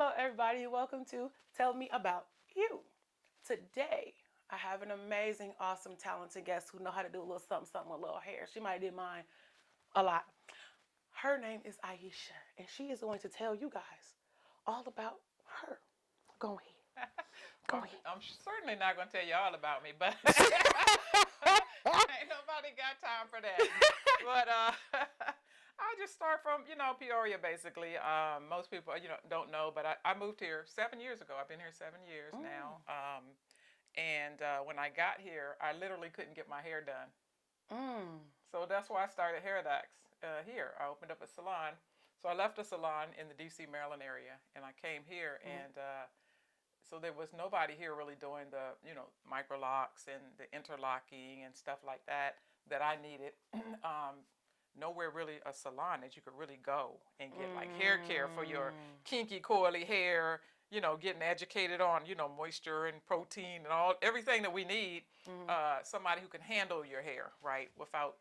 Hello, everybody. Welcome to Tell Me About You. Today, I have an amazing, awesome, talented guest who know how to do a little something, something with little hair. She might do mine a lot. Her name is Aishah, and she is going to tell you guys all about her. Go ahead. Go Well, I'm certainly not going to tell you all about me, but ain't nobody got time for that. But I'll just start from Peoria basically. Most people don't know, but I moved here 7 years ago. I've been here 7 years now. And when I got here, I literally couldn't get my hair done. Mm. So that's why I started Hairdocs here. I opened up a salon. So I left a salon in the D.C. Maryland area, and I came here, and so there was nobody here really doing the micro locks and the interlocking and stuff like that I needed. Nowhere really a salon that you could really go and get like hair care for your kinky coily hair, getting educated on moisture and protein and all everything that we need. Somebody who can handle your hair right without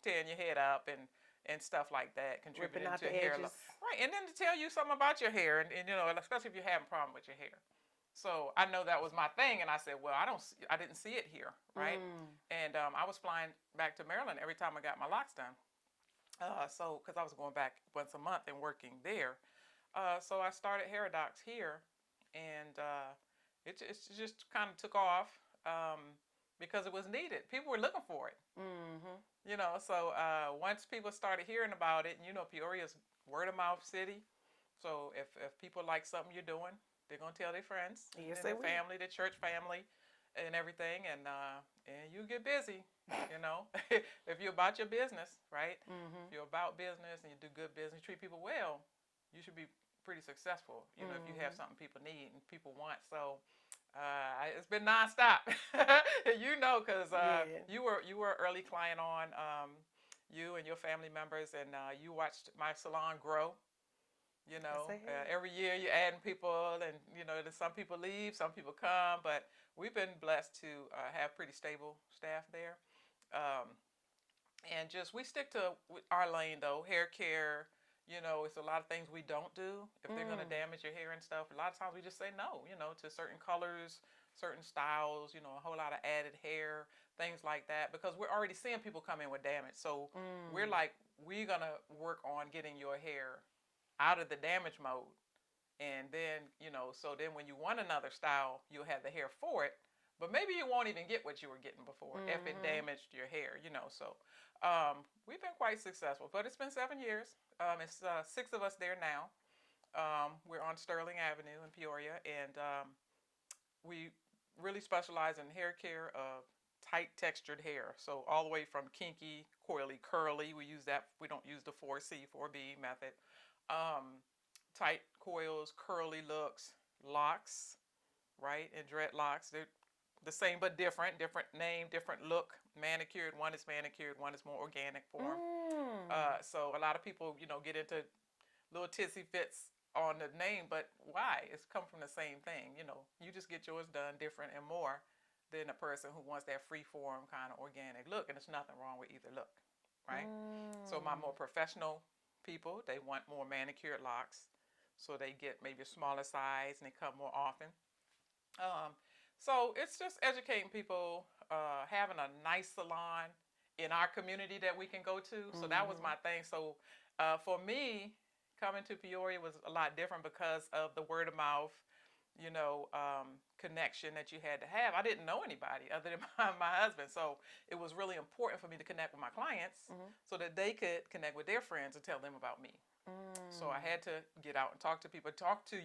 tearing your head up and stuff like that, Ripping contributing out to the hair edges. loss. Right, and then to tell you something about your hair, and especially if you're having a problem with your hair. So I know that was my thing, and I said, well, I didn't see it here, right? And I was flying back to Maryland every time I got my locks done. So because I was going back once a month and working there, so I started Hairdocs here, and it just kind of took off because it was needed. People were looking for it. So once people started hearing about it, and Peoria's word of mouth city. So if people like something you're doing, they're gonna tell their friends, Yes, and they their will. family, their church family, and everything, and you get busy. If you're about your business, right? If you're about business and you do good business, treat people well, you should be pretty successful. If you have something people need and people want. So it's been nonstop. Because Yeah. you were an early client on you and your family members, and you watched my salon grow. Yes, they have. Every year you're adding people, and some people leave, some people come, but we've been blessed to have pretty stable staff there. Um, and just we stick to our lane though, hair care. It's a lot of things we don't do if they're going to damage your hair and stuff. A lot of times we just say no, to certain colors, certain styles, a whole lot of added hair, things like that, because we're already seeing people come in with damage. So we're like, we're going to work on getting your hair out of the damage mode. And then, so then when you want another style, you'll have the hair for it. But maybe you won't even get what you were getting before if it damaged your hair. So we've been quite successful. But it's been 7 years. It's six of us there now. We're on Sterling Avenue in Peoria. And we really specialize in hair care of tight textured hair. So all the way from kinky, coily, curly. We use that. We don't use the 4C, 4B method. Um, Tight coils, curly looks, locks, right? And dreadlocks. They're the same but different. Different name, different look. Manicured. One is manicured. One is more organic form. So a lot of people, get into little titsy fits on the name, but why? It's come from the same thing. You just get yours done different and more than a person who wants that free form kind of organic look, and there's nothing wrong with either look, right? So my more professional people, they want more manicured locks, so they get maybe a smaller size and they come more often. Um, so it's just educating people, having a nice salon in our community that we can go to. So that was my thing. So for me, coming to Peoria was a lot different because of the word of mouth, connection that you had to have. I didn't know anybody other than my husband. So it was really important for me to connect with my clients so that they could connect with their friends and tell them about me. So I had to get out and talk to people, talk to,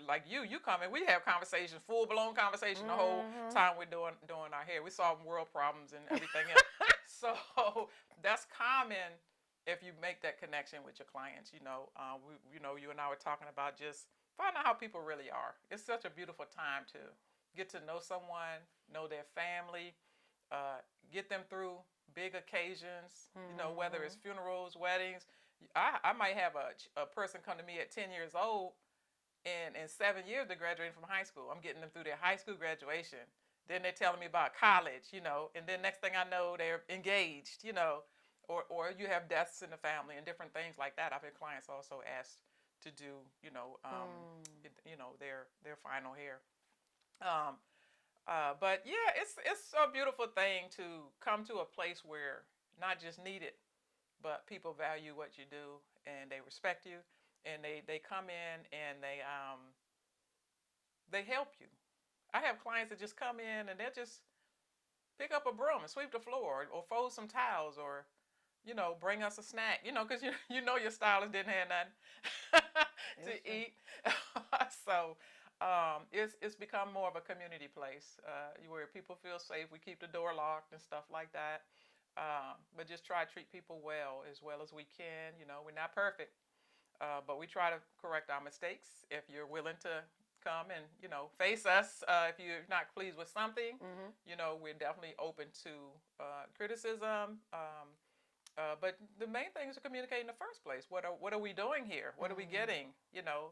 like you come in, we have conversations, full blown conversation the whole time we're doing our hair. We solve world problems and everything else. So that's common if you make that connection with your clients. You and I were talking about just find out how people really are. It's such a beautiful time to get to know someone, know their family, get them through big occasions, whether it's funerals, weddings. I might have a person come to me at 10 years old, and in 7 years they're graduating from high school. I'm getting them through their high school graduation. Then they're telling me about college, and then next thing I know they're engaged, or you have deaths in the family and different things like that. I've had clients also asked to do, their final hair. Um, but yeah, it's a beautiful thing to come to a place where not just need it, but people value what you do and they respect you, and they come in and they help you. I have clients that just come in and they'll just pick up a broom and sweep the floor, or fold some towels, or bring us a snack, because you know your stylist didn't have nothing to eat. So it's become more of a community place where people feel safe. We keep the door locked and stuff like that. But just try to treat people well as we can. We're not perfect, but we try to correct our mistakes. If you're willing to come and face us, if you're not pleased with something, Mm-hmm. we're definitely open to criticism. But the main thing is to communicate in the first place. What are we doing here? What are we getting?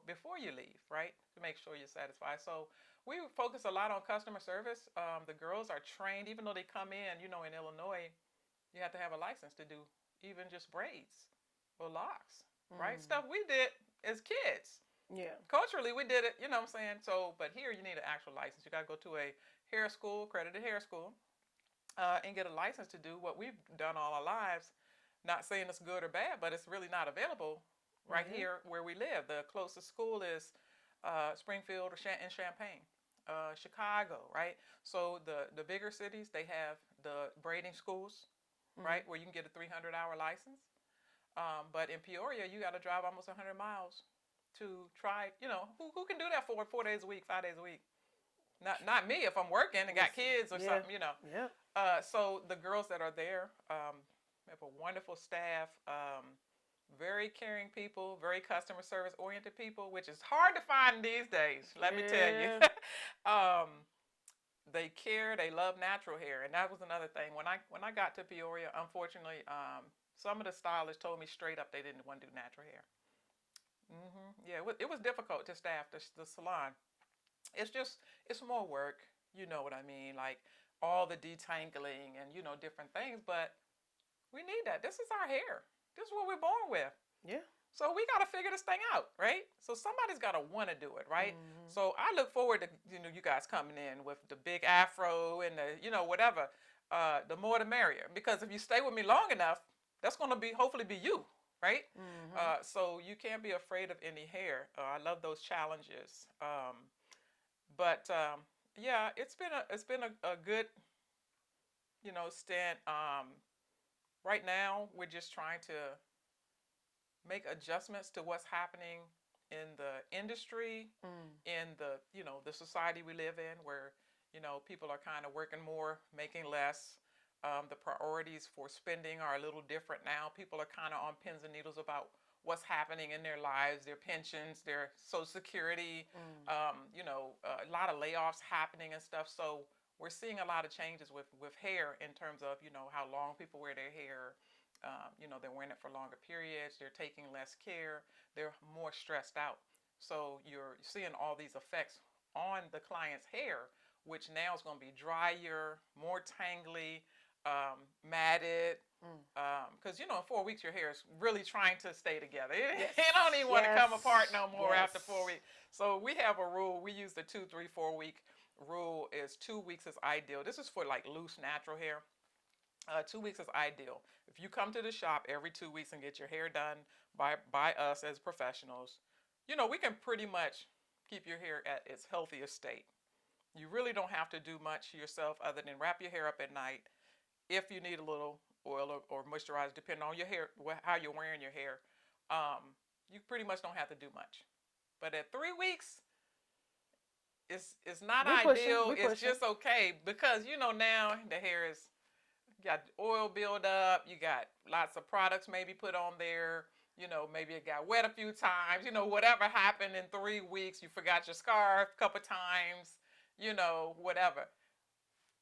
Before you leave, right? To make sure you're satisfied. So we focus a lot on customer service. The girls are trained, even though they come in. In Illinois, you have to have a license to do even just braids or locks, right? Stuff we did as kids. Yeah. Culturally, we did it. You know what I'm saying? So, but here you need an actual license. You got to go to a hair school, accredited hair school, and get a license to do what we've done all our lives. Not saying it's good or bad, but it's really not available right here where we live. The closest school is Springfield in Champaign, Chicago, right? So the bigger cities, they have the braiding schools, right, where you can get a 300-hour license. But in Peoria, you got to drive almost 100 miles to try. Who can do that for 4 days a week, 5 days a week? Not me if I'm working and got kids or something. Yeah. So the girls that are there have a wonderful staff, very caring people, very customer service oriented people, which is hard to find these days. Let me tell you. They care. They love natural hair, and that was another thing. When I got to Peoria, unfortunately, some of the stylists told me straight up they didn't want to do natural hair. Yeah, it was difficult to staff the salon. It's more work. You know what I mean? Like all the detangling and different things, but we need that. This is our hair. This is what we're born with. Yeah. So we got to figure this thing out, right? So somebody's got to want to do it, right? So I look forward to you guys coming in with the big afro and the whatever. The more the merrier, because if you stay with me long enough, that's going to be hopefully be you, right? So you can't be afraid of any hair. I love those challenges. But yeah, it's been a good stint. Right now we're just trying to make adjustments to what's happening in the industry, in the society we live in, where people are kind of working more, making less. The priorities for spending are a little different now. People are kind of on pins and needles about what's happening in their lives, their pensions, their Social Security. A lot of layoffs happening and stuff. So we're seeing a lot of changes with hair in terms of how long people wear their hair. They're wearing it for longer periods. They're taking less care. They're more stressed out. So you're seeing all these effects on the client's hair, which now is going to be drier, more tangly, matted. Because in 4 weeks your hair is really trying to stay together. It don't even want to come apart no more after 4 weeks. So we have a rule. We use the 2, 3, 4 week rule. Is 2 weeks is ideal. This is for like loose natural hair. 2 weeks is ideal. If you come to the shop every 2 weeks and get your hair done by us as professionals, we can pretty much keep your hair at its healthiest state. You really don't have to do much yourself other than wrap your hair up at night. If you need a little oil or moisturizer, depending on your hair, how you're wearing your hair, you pretty much don't have to do much. But at 3 weeks, it's not ideal. It's just okay because now the hair is got oil build up. You got lots of products maybe put on there. Maybe it got wet a few times. Whatever happened in 3 weeks, you forgot your scarf a couple times. Whatever.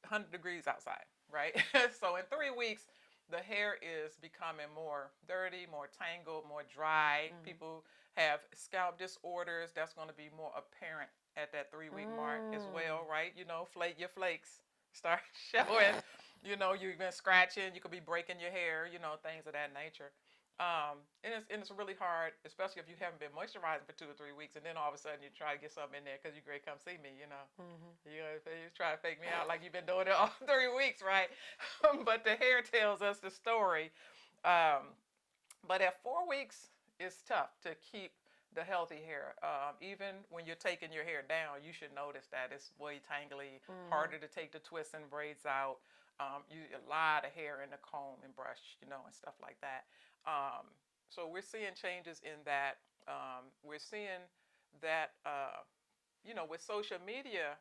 100 degrees outside, right? So in 3 weeks, the hair is becoming more dirty, more tangled, more dry. People have scalp disorders. That's going to be more apparent at that 3 week mark as well, right? Your flakes start showing. You've been scratching. You could be breaking your hair. Things of that nature. And it's really hard, especially if you haven't been moisturizing for 2 or 3 weeks, and then all of a sudden you try to get something in there because you're great. Come see me, you know. You try to fake me out like you've been doing it all 3 weeks, right? But the hair tells us the story. Um, but at 4 weeks, it's tough to keep the healthy hair. Even when you're taking your hair down, you should notice that it's way tangly, harder to take the twists and braids out. You a lot of hair in the comb and brush, and stuff like that. Um, so we're seeing changes in that. We're seeing that, with social media,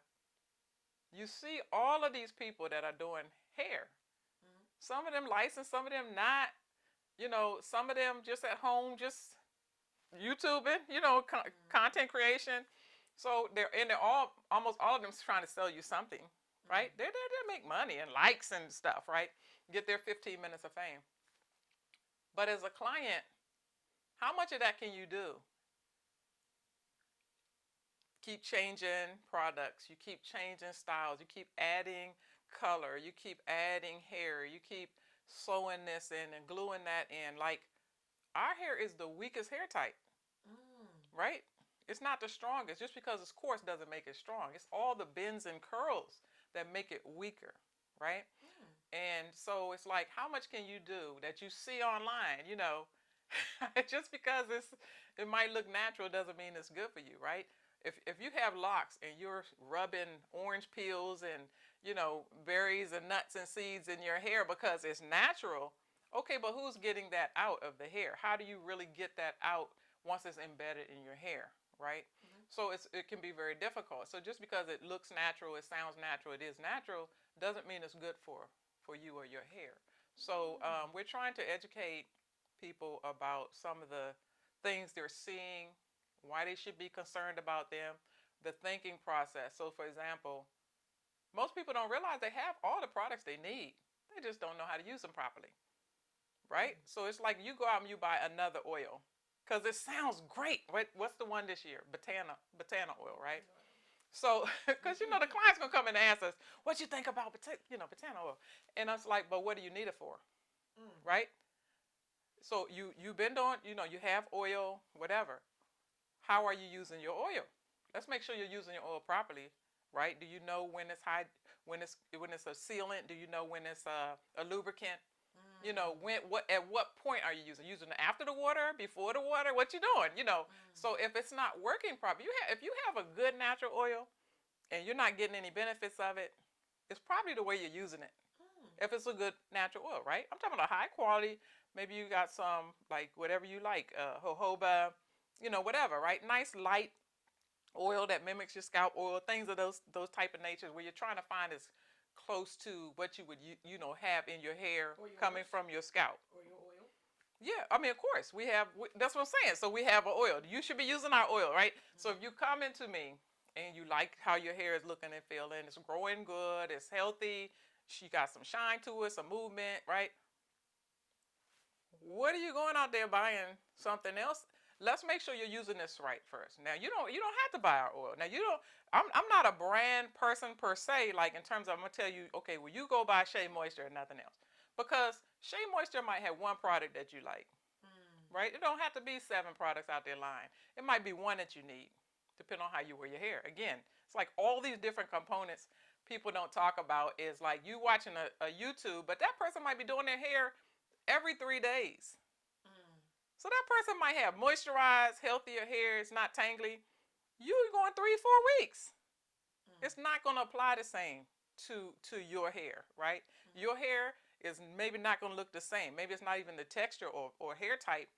you see all of these people that are doing hair. Some of them licensed, some of them not. Some of them just at home, just YouTubing, content creation. So they're all, almost all of them trying to sell you something, right? They're there to make money and likes and stuff, right? Get their 15 minutes of fame. But as a client, how much of that can you do? Keep changing products, you keep changing styles, you keep adding color, you keep adding hair, you keep sewing this in and gluing that in. Like, our hair is the weakest hair type, right? It's not the strongest. Just because it's coarse doesn't make it strong. It's all the bends and curls that make it weaker, right? And so it's like, how much can you do that you see online? Just because it might look natural doesn't mean it's good for you, right? If you have locks and you're rubbing orange peels and berries and nuts and seeds in your hair because it's natural, okay, but who's getting that out of the hair? How do you really get that out once it's embedded in your hair, right? So it can be very difficult. So just because it looks natural, it sounds natural, it is natural, doesn't mean it's good for you or your hair. So we're trying to educate people about some of the things they're seeing, why they should be concerned about them, the thinking process. So for example, most people don't realize they have all the products they need. They just don't know how to use them properly, right? So it's like you go out and you buy another oil because it sounds great. What's the one this year? Botana oil, right? So, because the client's gonna come in and ask us, "What you think about botana oil?" And I was like, "But what do you need it for?" Right? So you've been doing, you have oil, whatever. How are you using your oil? Let's make sure you're using your oil properly, right? Do you know when it's high, when it's a sealant? Do you know when it's a lubricant? At what point are you using it after the water, before the water? What you doing? So if it's not working properly, if you have a good natural oil and you're not getting any benefits of it, it's probably the way you're using it. If it's a good natural oil, right? I'm talking about a high quality. Maybe you got some, like, whatever you like, jojoba, whatever, right? Nice light oil that mimics your scalp oil, things of those type of natures where you're trying to find as close to what you would have in your hair coming from your scalp. Or your oil. Yeah, I mean, of course, that's what I'm saying. So we have an oil. You should be using our oil, right? So if you come into me and you like how your hair is looking and feeling, it's growing good, it's healthy, she got some shine to it, some movement, right? What are you going out there buying something else? Let's make sure you're using this right first. Now you don't have to buy our oil. Now you don't. I'm not a brand person per se. Like, in terms of, I'm gonna tell you, okay, well, you go buy Shea Moisture and nothing else, because Shea Moisture might have one product that you like, right? It don't have to be 7 products out there lying. It might be one that you need, depending on how you wear your hair. Again, it's like all these different components people don't talk about. Is like you watching a YouTube, but that person might be doing their hair every 3 days. So that person might have moisturized, healthier hair. It's not tangly. You're going 3-4 weeks. It's not going to apply the same to your hair, right? Your hair is maybe not going to look the same. Maybe it's not even the texture or hair type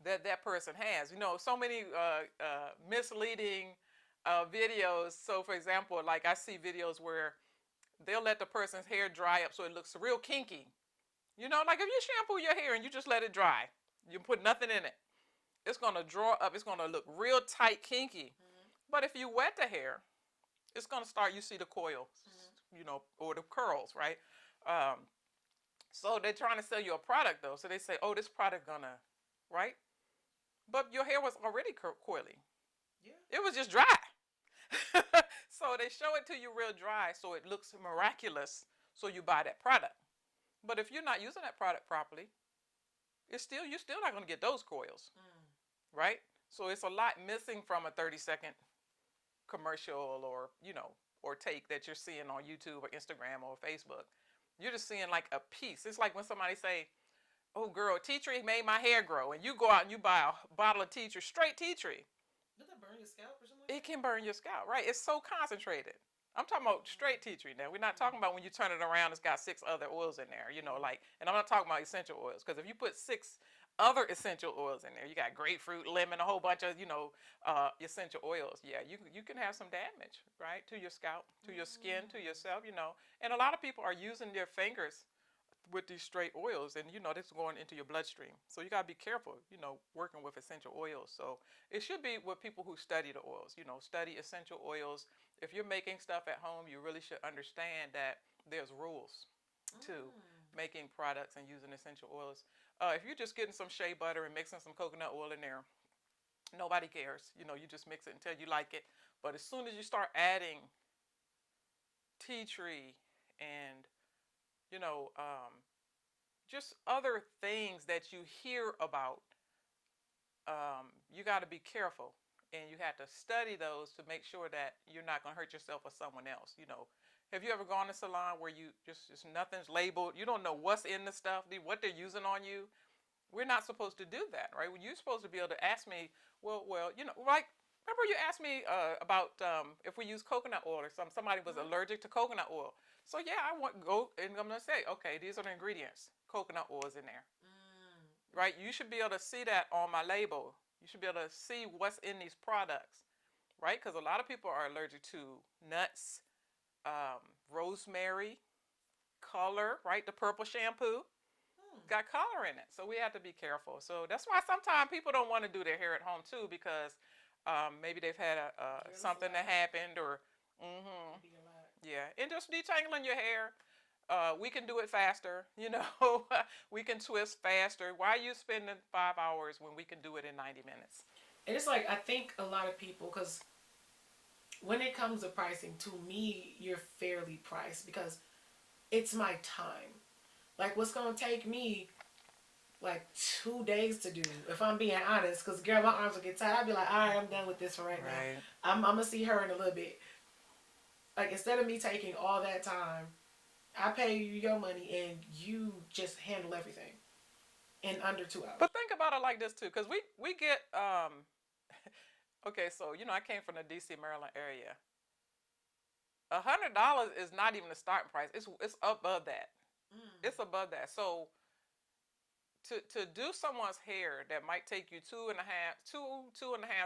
that person has. So many misleading videos. So for example, like, I see videos where they'll let the person's hair dry up so it looks real kinky. Like, if you shampoo your hair and you just let it dry, you put nothing in it, it's going to draw up. It's going to look real tight, kinky. But if you wet the hair, it's going to start, you see the coils, or the curls, right? So they're trying to sell you a product, though. So they say, oh, this product gonna, right? But your hair was already coily. Yeah. It was just dry. So they show it to you real dry so it looks miraculous, so you buy that product. But if you're not using that product properly, you're still not going to get those coils, Mm. right? So it's a lot missing from a 30-second commercial, or or take that you're seeing on YouTube or Instagram or Facebook. You're just seeing like a piece. It's like when somebody say, "Oh, girl, tea tree made my hair grow," and you go out and you buy a bottle of tea tree, straight tea tree. Does that burn your scalp or something like It that? can burn your scalp, right? It's so concentrated. I'm talking about straight tea tree now. We're not talking about when you turn it around, it's got 6 other oils in there, like, and I'm not talking about essential oils, because if you put 6 other essential oils in there, you got grapefruit, lemon, a whole bunch of, essential oils. Yeah, you can have some damage, right, to your scalp, to your skin, to yourself. And a lot of people are using their fingers with these straight oils, and this is going into your bloodstream, so you got to be careful, working with essential oils. So it should be with people who study the oils, study essential oils. If you're making stuff at home, you really should understand that there's rules to making products and using essential oils. If you're just getting some shea butter and mixing some coconut oil in there, nobody cares. You just mix it until you like it. But as soon as you start adding tea tree and you know just other things that you hear about, you got to be careful, and you have to study those to make sure that you're not going to hurt yourself or someone else. Have you ever gone to a salon where you just nothing's labeled? You don't know what's in the stuff, what they're using on you. We're not supposed to do that, right? You're supposed to be able to ask me, well, like, remember you asked me about if we use coconut oil or something. Somebody was allergic to coconut oil. So yeah, I want go and I'm gonna say, okay, these are the ingredients. Coconut oil is in there, right? You should be able to see that on my label. You should be able to see what's in these products, right? Because a lot of people are allergic to nuts, rosemary, color, right? The purple shampoo got color in it, so we have to be careful. So that's why sometimes people don't want to do their hair at home too, because maybe they've had something that happened, or yeah, and just detangling your hair. We can do it faster, we can twist faster. Why are you spending 5 hours when we can do it in 90 minutes? And it's like, I think a lot of people, because when it comes to pricing, to me, you're fairly priced because it's my time. Like, what's going to take me like 2 days to do, if I'm being honest, because girl, my arms will get tired. I'll be like, all right, I'm done with this for right now. Right. I'm going to see her in a little bit. Like, instead of me taking all that time, I pay you your money and you just handle everything in under 2 hours. But think about it like this too, because we get okay, so I came from the DC, Maryland area. $100 is not even the starting price. It's above that. It's above that. So to do someone's hair that might take you 2.5,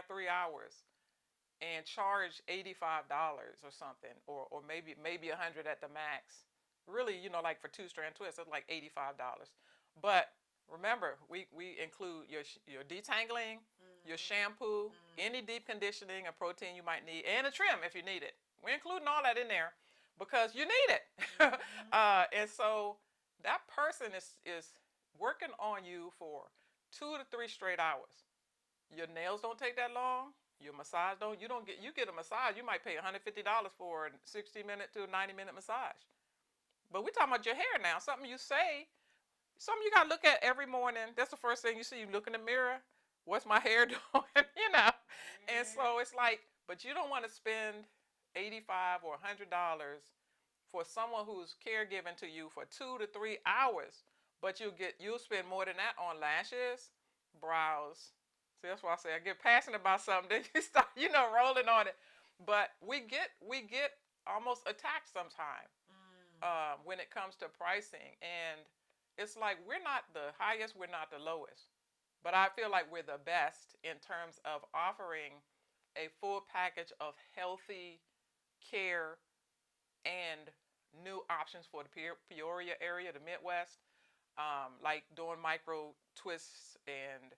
3 hours, and charge $85 or something, or maybe 100 at the max. Really, like for 2-strand twists, it's like $85. But remember, we include your detangling, your shampoo, any deep conditioning and protein you might need, and a trim if you need it. We're including all that in there because you need it. And so that person is working on you for 2 to 3 straight hours. Your nails don't take that long. Your massage you get a massage, you might pay $150 for a 60-minute to a 90-minute massage. But we're talking about your hair now. Something you say, something you gotta look at every morning. That's the first thing you see. You look in the mirror. What's my hair doing? And so it's like, but you don't want to spend $85 or $100 for someone who's caregiving to you for 2 to 3 hours. But you'll spend more than that on lashes, brows. See, that's why I say I get passionate about something. Then you start, rolling on it. But we get almost attacked sometimes when it comes to pricing, and it's like we're not the highest, we're not the lowest, but I feel like we're the best in terms of offering a full package of healthy care and new options for the Peoria area, the Midwest, like doing micro twists and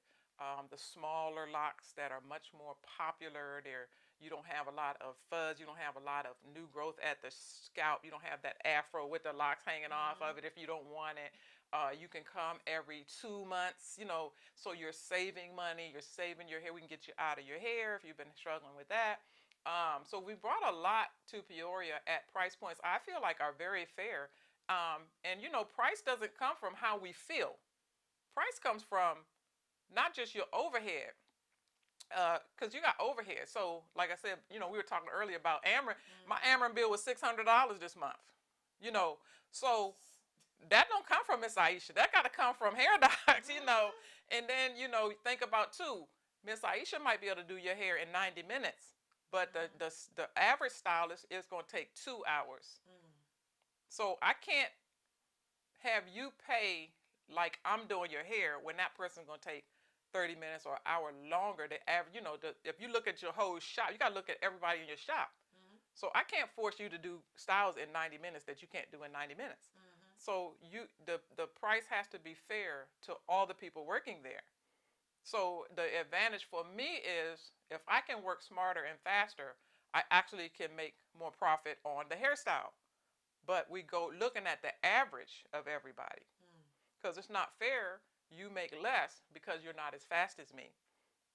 the smaller locks that are much more popular. You don't have a lot of fuzz. You don't have a lot of new growth at the scalp. You don't have that afro with the locks hanging off of it if you don't want it. You can come every 2 months, so you're saving money. You're saving your hair. We can get you out of your hair if you've been struggling with that. So we brought a lot to Peoria at price points I feel like are very fair. And price doesn't come from how we feel. price comes from not just your overhead, because you got overhead. So, like I said, we were talking earlier about Ameren. My Ameren bill was $600 this month. You know, so that don't come from Miss Aisha. That got to come from Hair Docs. And then think about too. Miss Aisha might be able to do your hair in 90 minutes, but the average stylist is going to take 2 hours. So I can't have you pay like I'm doing your hair when that person's going to take 30 minutes or an hour longer. The average, if you look at your whole shop, you got to look at everybody in your shop. So I can't force you to do styles in 90 minutes that you can't do in 90 minutes. So the price has to be fair to all the people working there. So the advantage for me is if I can work smarter and faster, I actually can make more profit on the hairstyle. But we go looking at the average of everybody, because it's not fair. You make less because you're not as fast as me.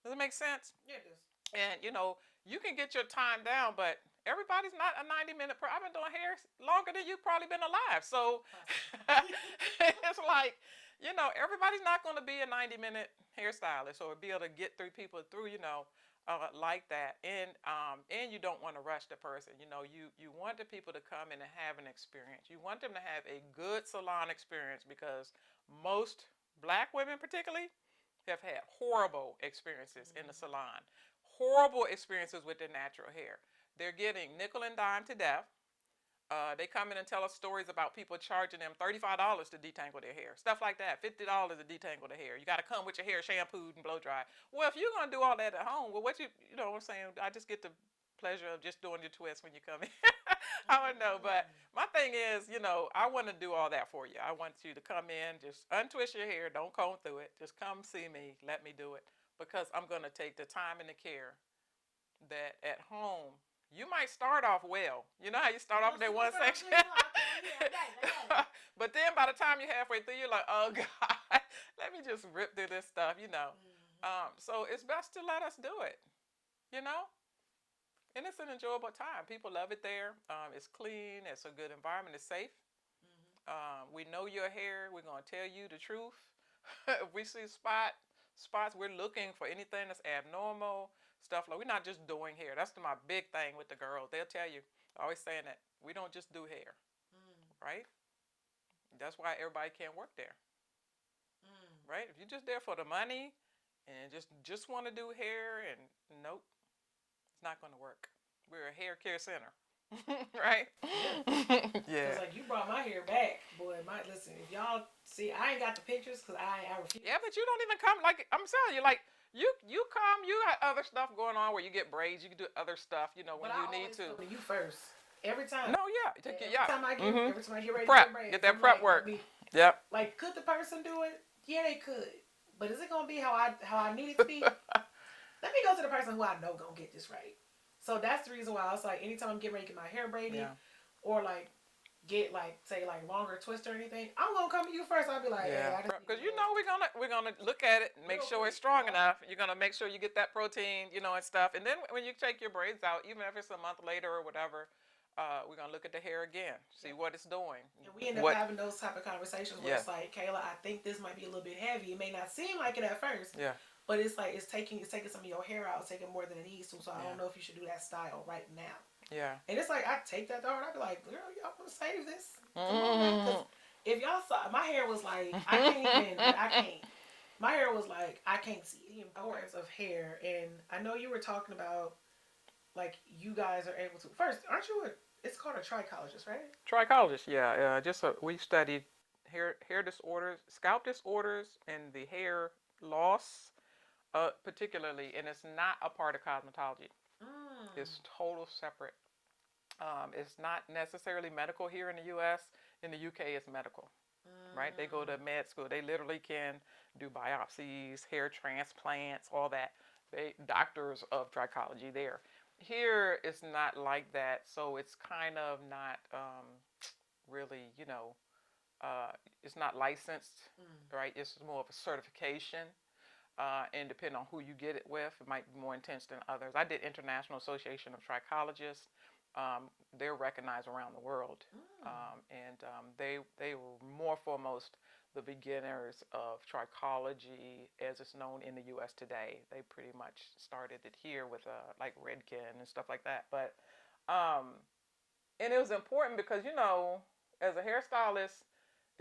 Does it make sense? Yeah, it does. And you can get your time down, but everybody's not a 90-minute. I've been doing hair longer than you've probably been alive. So it's like, everybody's not going to be a 90-minute hairstylist or be able to get people through, like that. And you don't want to rush the person. You want the people to come in and have an experience. You want them to have a good salon experience, because most black women particularly have had horrible experiences in the salon. Horrible experiences with their natural hair. They're getting nickel and dime to death. They come in and tell us stories about people charging them $35 to detangle their hair. Stuff like that. $50 to detangle the hair. You got to come with your hair shampooed and blow dried. Well, if you're going to do all that at home, well, you know what I'm saying? I just get the pleasure of just doing your twist when you come in. I don't know. But my thing is, I want to do all that for you. I want you to come in, just untwist your hair. Don't comb through it. Just come see me. Let me do it. Because I'm going to take the time and the care that at home, you might start off well. You know how you start off in that one section? But then by the time you're halfway through, you're like, oh, God, let me just rip through this stuff, So it's best to let us do it, And it's an enjoyable time. People love it there. It's clean. It's a good environment. It's safe. We know your hair. We're going to tell you the truth. If we see spots, we're looking for anything that's abnormal. Stuff like, we're not just doing hair. That's my big thing with the girls. They'll tell you, always saying that we don't just do hair, right? That's why everybody can't work there, right? If you're just there for the money and just want to do hair, and nope, it's not going to work. We're a hair care center, right? Yeah. Cause like you brought my hair back, boy. Listen, if y'all see, I ain't got the pictures because I refuse. Yeah, but you don't even come. Like I'm telling you, like. You come. You got other stuff going on where you get braids. You can do other stuff. When you need to. Come to you first. Every time. No, yeah. Every time I get ready prep. to get braids, Get that prep work. Yep. Like, could the person do it? Yeah, they could. But is it gonna be how I need it to be? Let me go to the person who I know gonna get this right. So that's the reason why I was like, anytime I'm getting ready to get my hair braided, or like get say longer twist or anything, I'm gonna come to you first. I'll be like, yeah, because we're gonna look at it and make sure it's strong enough. You're gonna make sure you get that protein, and stuff. And then when you take your braids out, even if it's a month later or whatever, we're gonna look at the hair again, see what it's doing. And we end up having those type of conversations where it's like, Kayla, I think this might be a little bit heavy. It may not seem like it at first. Yeah. But it's like it's taking some of your hair out, it's taking more than it needs to. So I don't know if you should do that style right now. Yeah. And it's like I take that though, and I be like, girl, y'all want to save this? Because if y'all saw, my hair was like, I can't. My hair was like, I can't see the importance of hair. And I know you were talking about, like, you guys are able to. First, aren't you it's called a trichologist, right? Trichologist, yeah. We studied hair disorders, scalp disorders, and the hair loss, particularly, and it's not a part of cosmetology. It's total separate. It's not necessarily medical here in the U.S. In the U.K., it's medical, right? They go to med school. They literally can do biopsies, hair transplants, all that. Doctors of trichology there. Here, it's not like that, so it's kind of not really, it's not licensed, right? It's more of a certification. And depending on who you get it with, it might be more intense than others. I did International Association of Trichologists. They're recognized around the world, and they were more foremost the beginners of trichology as it's known in the U.S. today. They pretty much started it here with like Redken and stuff like that. But and it was important because as a hairstylist,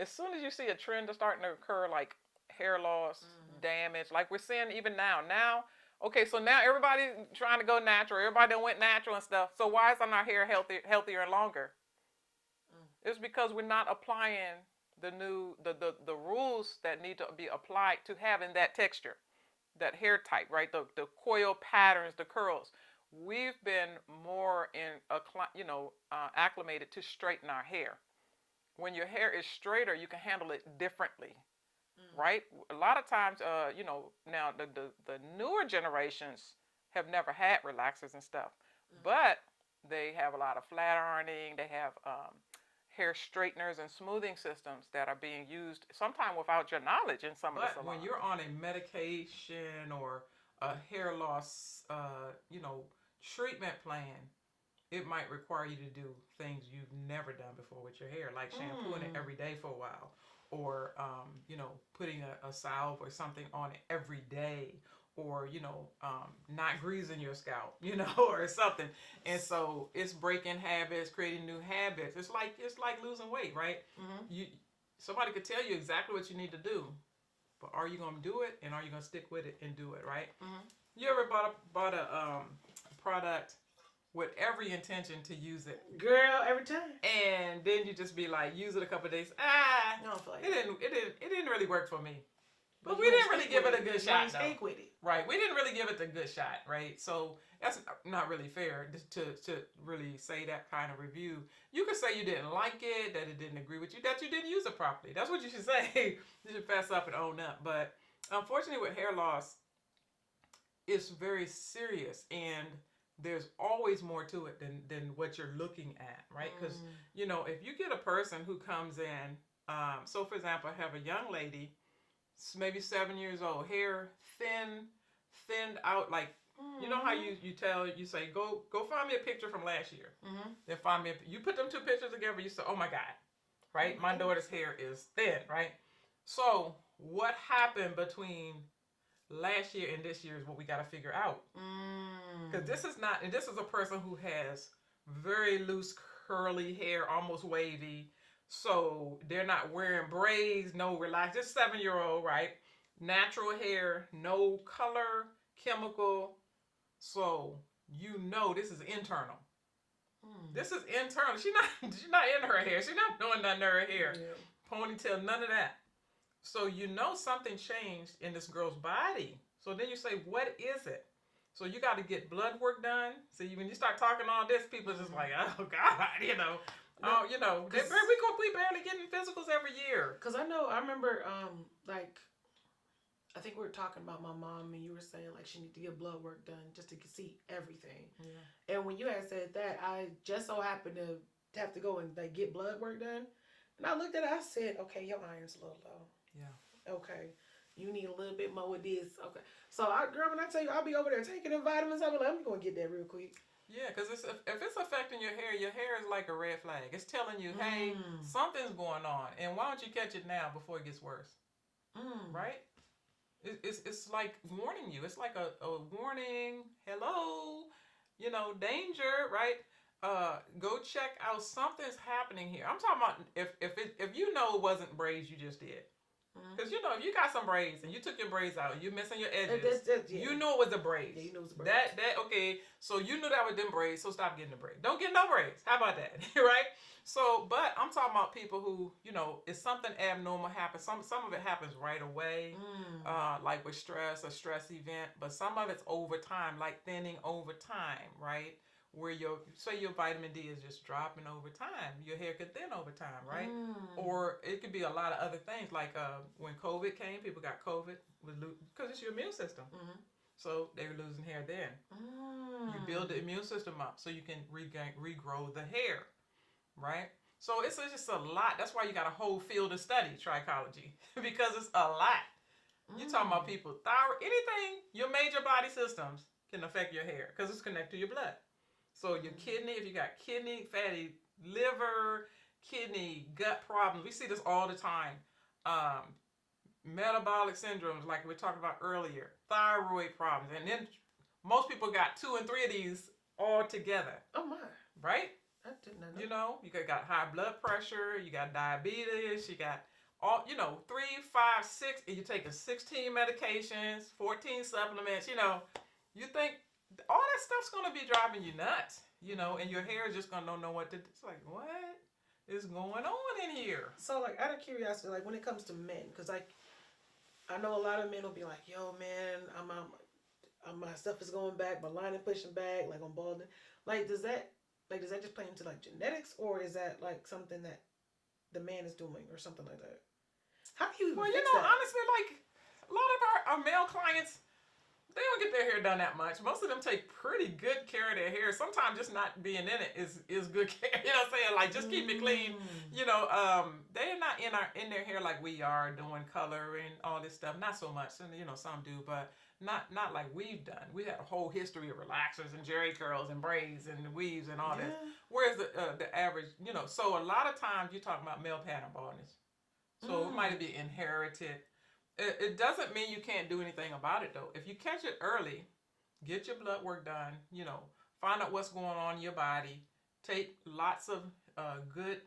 as soon as you see a trend that's starting to occur, like hair loss, damage, like we're seeing even now. Okay, so now everybody's trying to go natural. Everybody done went natural and stuff. So why isn't our hair healthier and longer? It's because we're not applying the rules that need to be applied to having that texture, that hair type, right? The coil patterns, the curls. We've been more acclimated to straighten our hair. When your hair is straighter, you can handle it differently, right? A lot of times, now the newer generations have never had relaxers and stuff, but they have a lot of flat ironing. They have hair straighteners and smoothing systems that are being used sometimes without your knowledge in some of the salons. But when you're on a medication or a hair loss, treatment plan, it might require you to do things you've never done before with your hair, like shampooing it every day for a while, or putting a salve or something on it every day, or not greasing your scalp, or something. And so it's breaking habits, creating new habits. It's like losing weight, right? Somebody could tell you exactly what you need to do, but are you going to do it, and are you going to stick with it and do it, right? You ever bought a product with every intention to use it, Girl, every time. and then you just be like, use it a couple of days. I don't feel like It didn't really work for me. But you we ain't didn't really stick give with it a good You shot, ain't though. stick with it. Right? We didn't really give it the good shot, right? So that's not really fair to really say that kind of review. You could say you didn't like it, that it didn't agree with you, that you didn't use it properly. That's what you should say. You should fess up and own up. But unfortunately, with hair loss, it's very serious, and there's always more to it than what you're looking at, right? Because if you get a person who comes in, so for example, I have a young lady, maybe 7 years old, hair thinned out, like you know how you say go find me a picture from last year. Then find me you put them two pictures together, you say, oh my God, right? My daughter's hair is thin, right? So what happened between last year and this year is what we got to figure out. Because this is a person who has very loose curly hair, almost wavy. So they're not wearing braids, no relax. This 7-year-old, right? Natural hair, no color, chemical. So this is internal. This is internal. She's not in her hair. She's not doing nothing to her hair. Yeah. Ponytail, none of that. So something changed in this girl's body. So then you say, what is it? So you got to get blood work done. So when you start talking all this, people are just like, oh God, we barely getting physicals every year. Because I remember, I think we were talking about my mom, and you were saying like she needed to get blood work done just to see everything. Yeah. And when you had said that, I just so happened to have to go and like get blood work done. And I looked at it, I said, okay, your iron's a little low. Yeah. Okay. You need a little bit more with this. Okay. So, girl, when I tell you, I'll be over there taking the vitamins. I'll be like, I'm going to get that real quick. Yeah, because if it's affecting your hair is like a red flag. It's telling you, hey, something's going on. And why don't you catch it now before it gets worse? Right? It's like warning you. It's like a warning. Hello, danger, right? Go check out, something's happening here. I'm talking about if it wasn't braids you just did. Because if you got some braids and you took your braids out and you're missing your edges, you knew it was a braid. Yeah, you knew it was a braid. Okay. So you knew that was them braids. So stop getting the braids. Don't get no braids. How about that, right? So, but I'm talking about people who if something abnormal happens. Some of it happens right away, like with a stress event. But some of it's over time, like thinning over time, right? Where your vitamin D is just dropping over time. Your hair could thin over time, right? Or it could be a lot of other things, like when COVID came, people got COVID because it's your immune system. So they were losing hair then. You build the immune system up so you can regrow the hair, right? So it's just a lot. That's why you got a whole field of study, trichology, because it's a lot. You're talking about people, thyroid, anything, your major body systems can affect your hair because it's connected to your blood. So your kidney, if you got kidney, fatty liver, kidney, gut problems, we see this all the time. metabolic syndromes, like we were talking about earlier, thyroid problems, and then most people got 2 and 3 of these all together. Oh my! Right? I didn't know. You know, you got high blood pressure, you got diabetes, you got all, 3, 5, 6, and you're taking 16 medications, 14 supplements. You think all that stuff's gonna be driving you nuts, and your hair is just gonna don't know what to do. It's like, what is going on in here? So, like, out of curiosity, like when it comes to men, because like I know a lot of men will be like, "Yo, man, my stuff is going back, my line is pushing back, like I'm balding." Like, does that just play into like genetics, or is that like something that the man is doing, or something like that? How do you even fix that? Honestly, like a lot of our male clients, they don't get their hair done that much. Most of them take pretty good care of their hair. Sometimes just not being in it is good care. You know what I'm saying? Like, just keep it clean. They're not in their hair like we are, doing color and all this stuff. Not so much. And some do, but not like we've done. We had a whole history of relaxers and jerry curls and braids and weaves and all this. Whereas the average, so a lot of times you're talking about male pattern baldness. So it might be inherited. It doesn't mean you can't do anything about it, though. If you catch it early, get your blood work done, find out what's going on in your body, take lots of good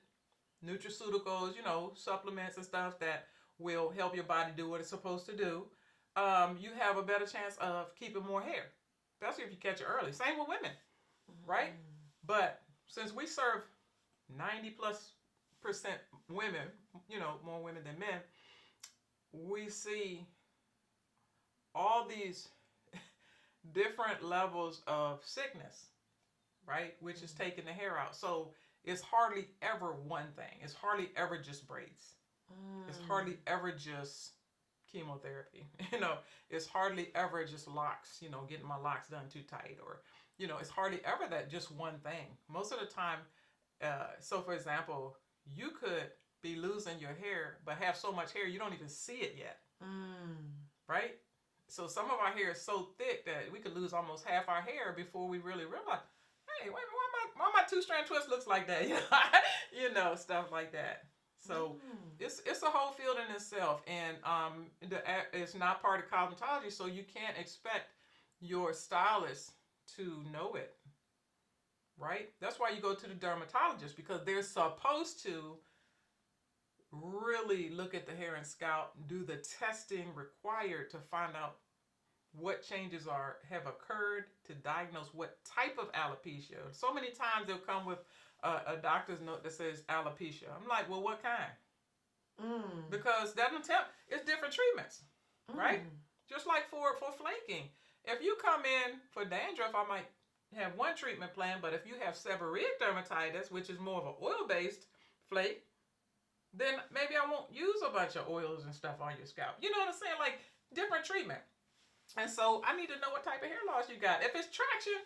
nutraceuticals, supplements and stuff that will help your body do what it's supposed to do. You have a better chance of keeping more hair, especially if you catch it early. Same with women, right? But since we serve 90+% women, more women than men, we see all these different levels of sickness, right? Which is taking the hair out. So it's hardly ever one thing. It's hardly ever just braids. It's hardly ever just chemotherapy. It's hardly ever just locks, getting my locks done too tight, or, it's hardly ever that just one thing. Most of the time, so for example, you could be losing your hair, but have so much hair you don't even see it yet. Right? So some of our hair is so thick that we could lose almost half our hair before we really realize, hey, wait, why my 2-strand twist looks like that? Stuff like that. So it's a whole field in itself, and it's not part of cosmetology, so you can't expect your stylist to know it. Right? That's why you go to the dermatologist, because they're supposed to really look at the hair and scalp, do the testing required to find out what changes have occurred, to diagnose what type of alopecia. So many times they'll come with a doctor's note that says alopecia. I'm like, well, what kind? Because that don't tell. It's different treatments, right? Just like for flaking. If you come in for dandruff, I might have one treatment plan, but if you have seborrheic dermatitis, which is more of an oil-based flake, then maybe I won't use a bunch of oils and stuff on your scalp. You know what I'm saying? Like, different treatment. And so I need to know what type of hair loss you got. If it's traction,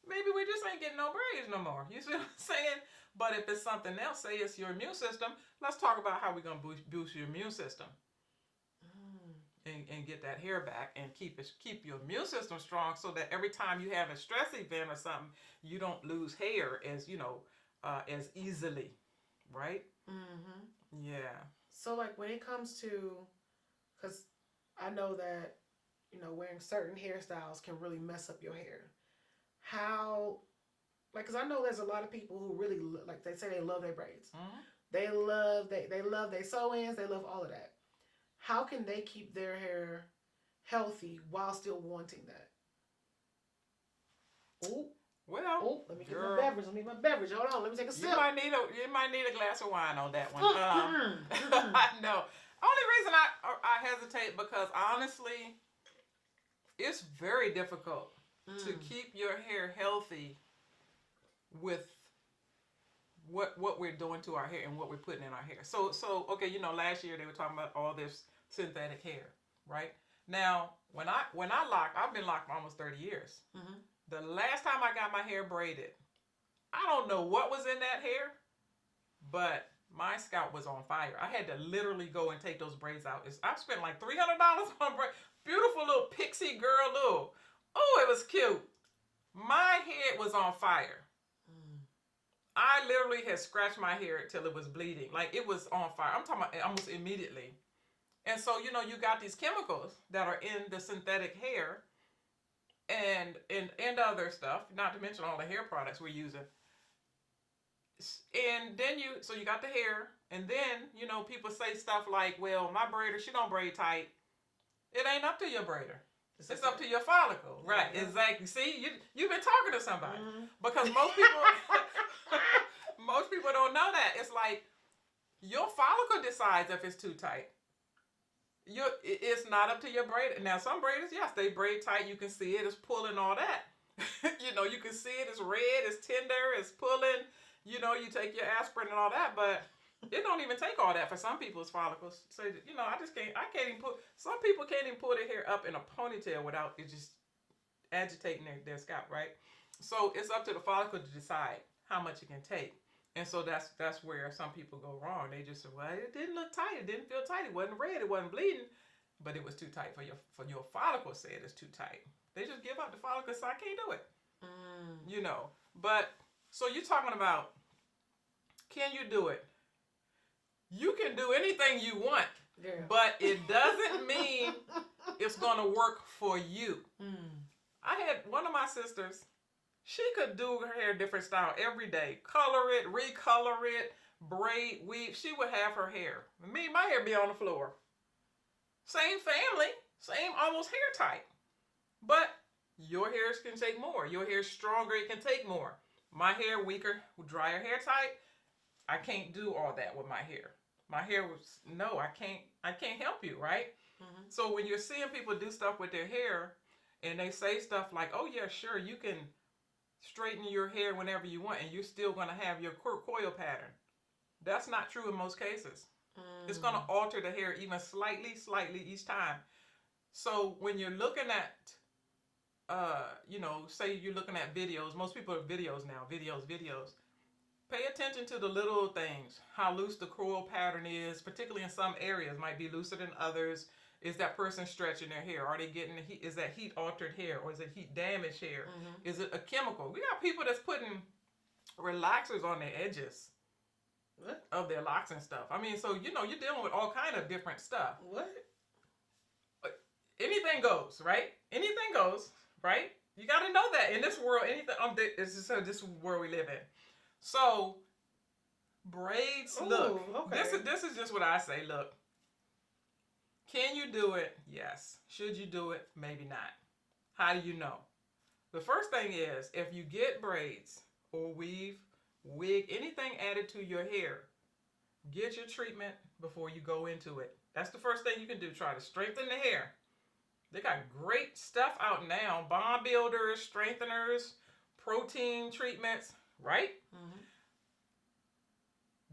maybe we just ain't getting no braids no more. You see what I'm saying? But if it's something else, say it's your immune system, let's talk about how we're going to boost your immune system. And get that hair back and keep your immune system strong, so that every time you have a stress event or something, you don't lose hair as as easily, right? Yeah. So like when it comes to, because I know that wearing certain hairstyles can really mess up your hair. How, like, because I know there's a lot of people who really like, they say they love their braids. They love their sew-ins. They love all of that. How can they keep their hair healthy while still wanting that? Oh, well, let me get my beverage. Let me get my beverage. Hold on, let me take a sip. You might need a glass of wine on that one. No, only reason I hesitate, because honestly, it's very difficult to keep your hair healthy with what we're doing to our hair and what we're putting in our hair. So okay, last year they were talking about all this synthetic hair, right? Now, when I locked, I've been locked for almost 30 years. The last time I got my hair braided, I don't know what was in that hair, but my scalp was on fire. I had to literally go and take those braids out. I spent like $300 on braids. Beautiful little pixie girl, it was cute. My head was on fire. I literally had scratched my hair till it was bleeding. Like, it was on fire. I'm talking about almost immediately. And so, you got these chemicals that are in the synthetic hair and other stuff, not to mention all the hair products we're using. And then you got the hair, and then, people say stuff like, well, my braider, she don't braid tight. It ain't up to your braider. It's up to your follicle. Right, exactly. See, you've been talking to somebody. Because most people most people don't know that. It's like your follicle decides if it's too tight. It's not up to your braider. Now, some braiders, yes, they braid tight. You can see it. It's pulling all that. You can see it. It's red. It's tender. It's pulling. You take your aspirin and all that, but it don't even take all that for some people's follicles. So, I can't even some people can't even pull their hair up in a ponytail without it just agitating their scalp, right? So it's up to the follicle to decide how much it can take. And so that's where some people go wrong. They just say, well, it didn't look tight. It didn't feel tight. It wasn't red. It wasn't bleeding. But it was too tight for your follicle said it's too tight. They just give up the follicle, so I can't do it. But so you're talking about, can you do it? You can do anything you want, but it doesn't mean it's going to work for you. I had one of my sisters, she could do her hair different style every day. Color it, recolor it, braid, weave. She would have her hair. Me, my hair be on the floor. Same family, same almost hair type. But your hairs can take more. Your hair's stronger, it can take more. My hair weaker, drier hair type, I can't do all that with my hair. My hair was, no, I can't help you, right? So when you're seeing people do stuff with their hair and they say stuff like, oh yeah, sure, you can straighten your hair whenever you want and you're still going to have your coil pattern. That's not true in most cases. It's going to alter the hair even slightly each time. So when you're looking at, say you're looking at videos, most people are videos now, videos. Pay attention to the little things, how loose the coil pattern is, particularly in some areas, might be looser than others. Is that person stretching their hair? Are they getting heat? Is that heat altered hair or is it heat damaged hair? Is it a chemical? We got people that's putting relaxers on their edges of their locks and stuff. I mean, so you're dealing with all kind of different stuff. What? Anything goes, right? Anything goes, right? You got to know that in this world, anything. This world we live in. So braids. Ooh, look, okay. This is just what I say. Look, can you do it? Yes. Should you do it? Maybe not. How do you know? The first thing is, if you get braids or weave, wig, anything added to your hair, get your treatment before you go into it. That's the first thing you can do. Try to strengthen the hair. They got great stuff out now. Bond builders, strengtheners, protein treatments, right?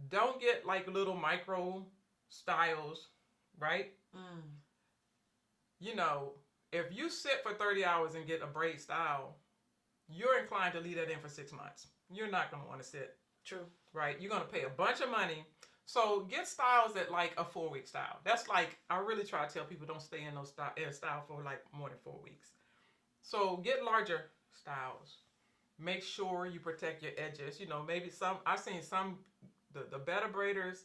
Don't get like little micro styles, right? If you sit for 30 hours and get a braid style, you're inclined to leave that in for 6 months. You're not going to want to sit. True. Right? You're going to pay a bunch of money. So get styles that like a 4-week style. That's like, I really try to tell people don't stay in a style for like more than 4 weeks. So get larger styles. Make sure you protect your edges. Maybe I've seen some, the better braiders,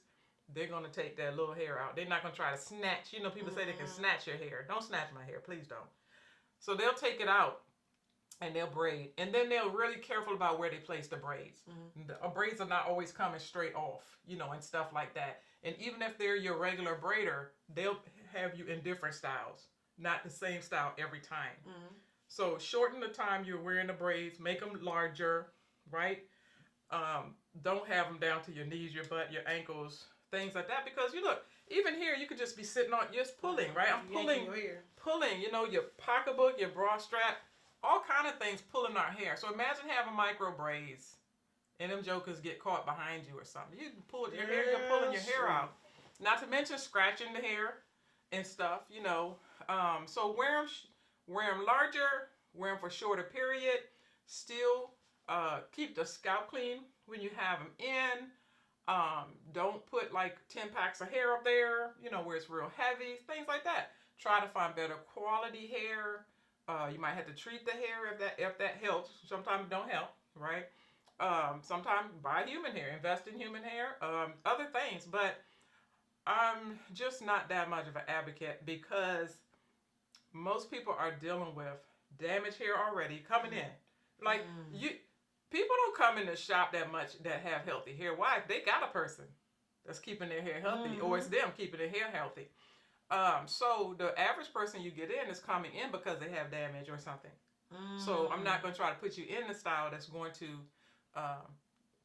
they're going to take that little hair out. They're not going to try to snatch. People say they can snatch your hair. Don't snatch my hair. Please don't. So they'll take it out and they'll braid. And then they're really careful about where they place the braids. The braids are not always coming straight off, and stuff like that. And even if they're your regular braider, they'll have you in different styles. Not the same style every time. So shorten the time you're wearing the braids. Make them larger, right? Don't have them down to your knees, your butt, your ankles, things like that. Because you look, even here, you could just be sitting on, just pulling, right? I'm pulling, your pocketbook, your bra strap, all kind of things pulling our hair. So imagine having micro braids and them jokers get caught behind you or something. You pull your hair, you're pulling your hair out. Not to mention scratching the hair and stuff, So wear them larger, wear them for shorter period. Still keep the scalp clean when you have them in. Don't put like 10 packs of hair up there, where it's real heavy, things like that. Try to find better quality hair. You might have to treat the hair if that helps. Sometimes it don't help, right? Sometimes buy human hair, invest in human hair, other things. But I'm just not that much of an advocate because most people are dealing with damaged hair already coming in. Like you, people don't come in the shop that much that have healthy hair. Why? They got a person that's keeping their hair healthy, or it's them keeping their hair healthy. So the average person you get in is coming in because they have damage or something. So I'm not going to try to put you in the style that's going to um,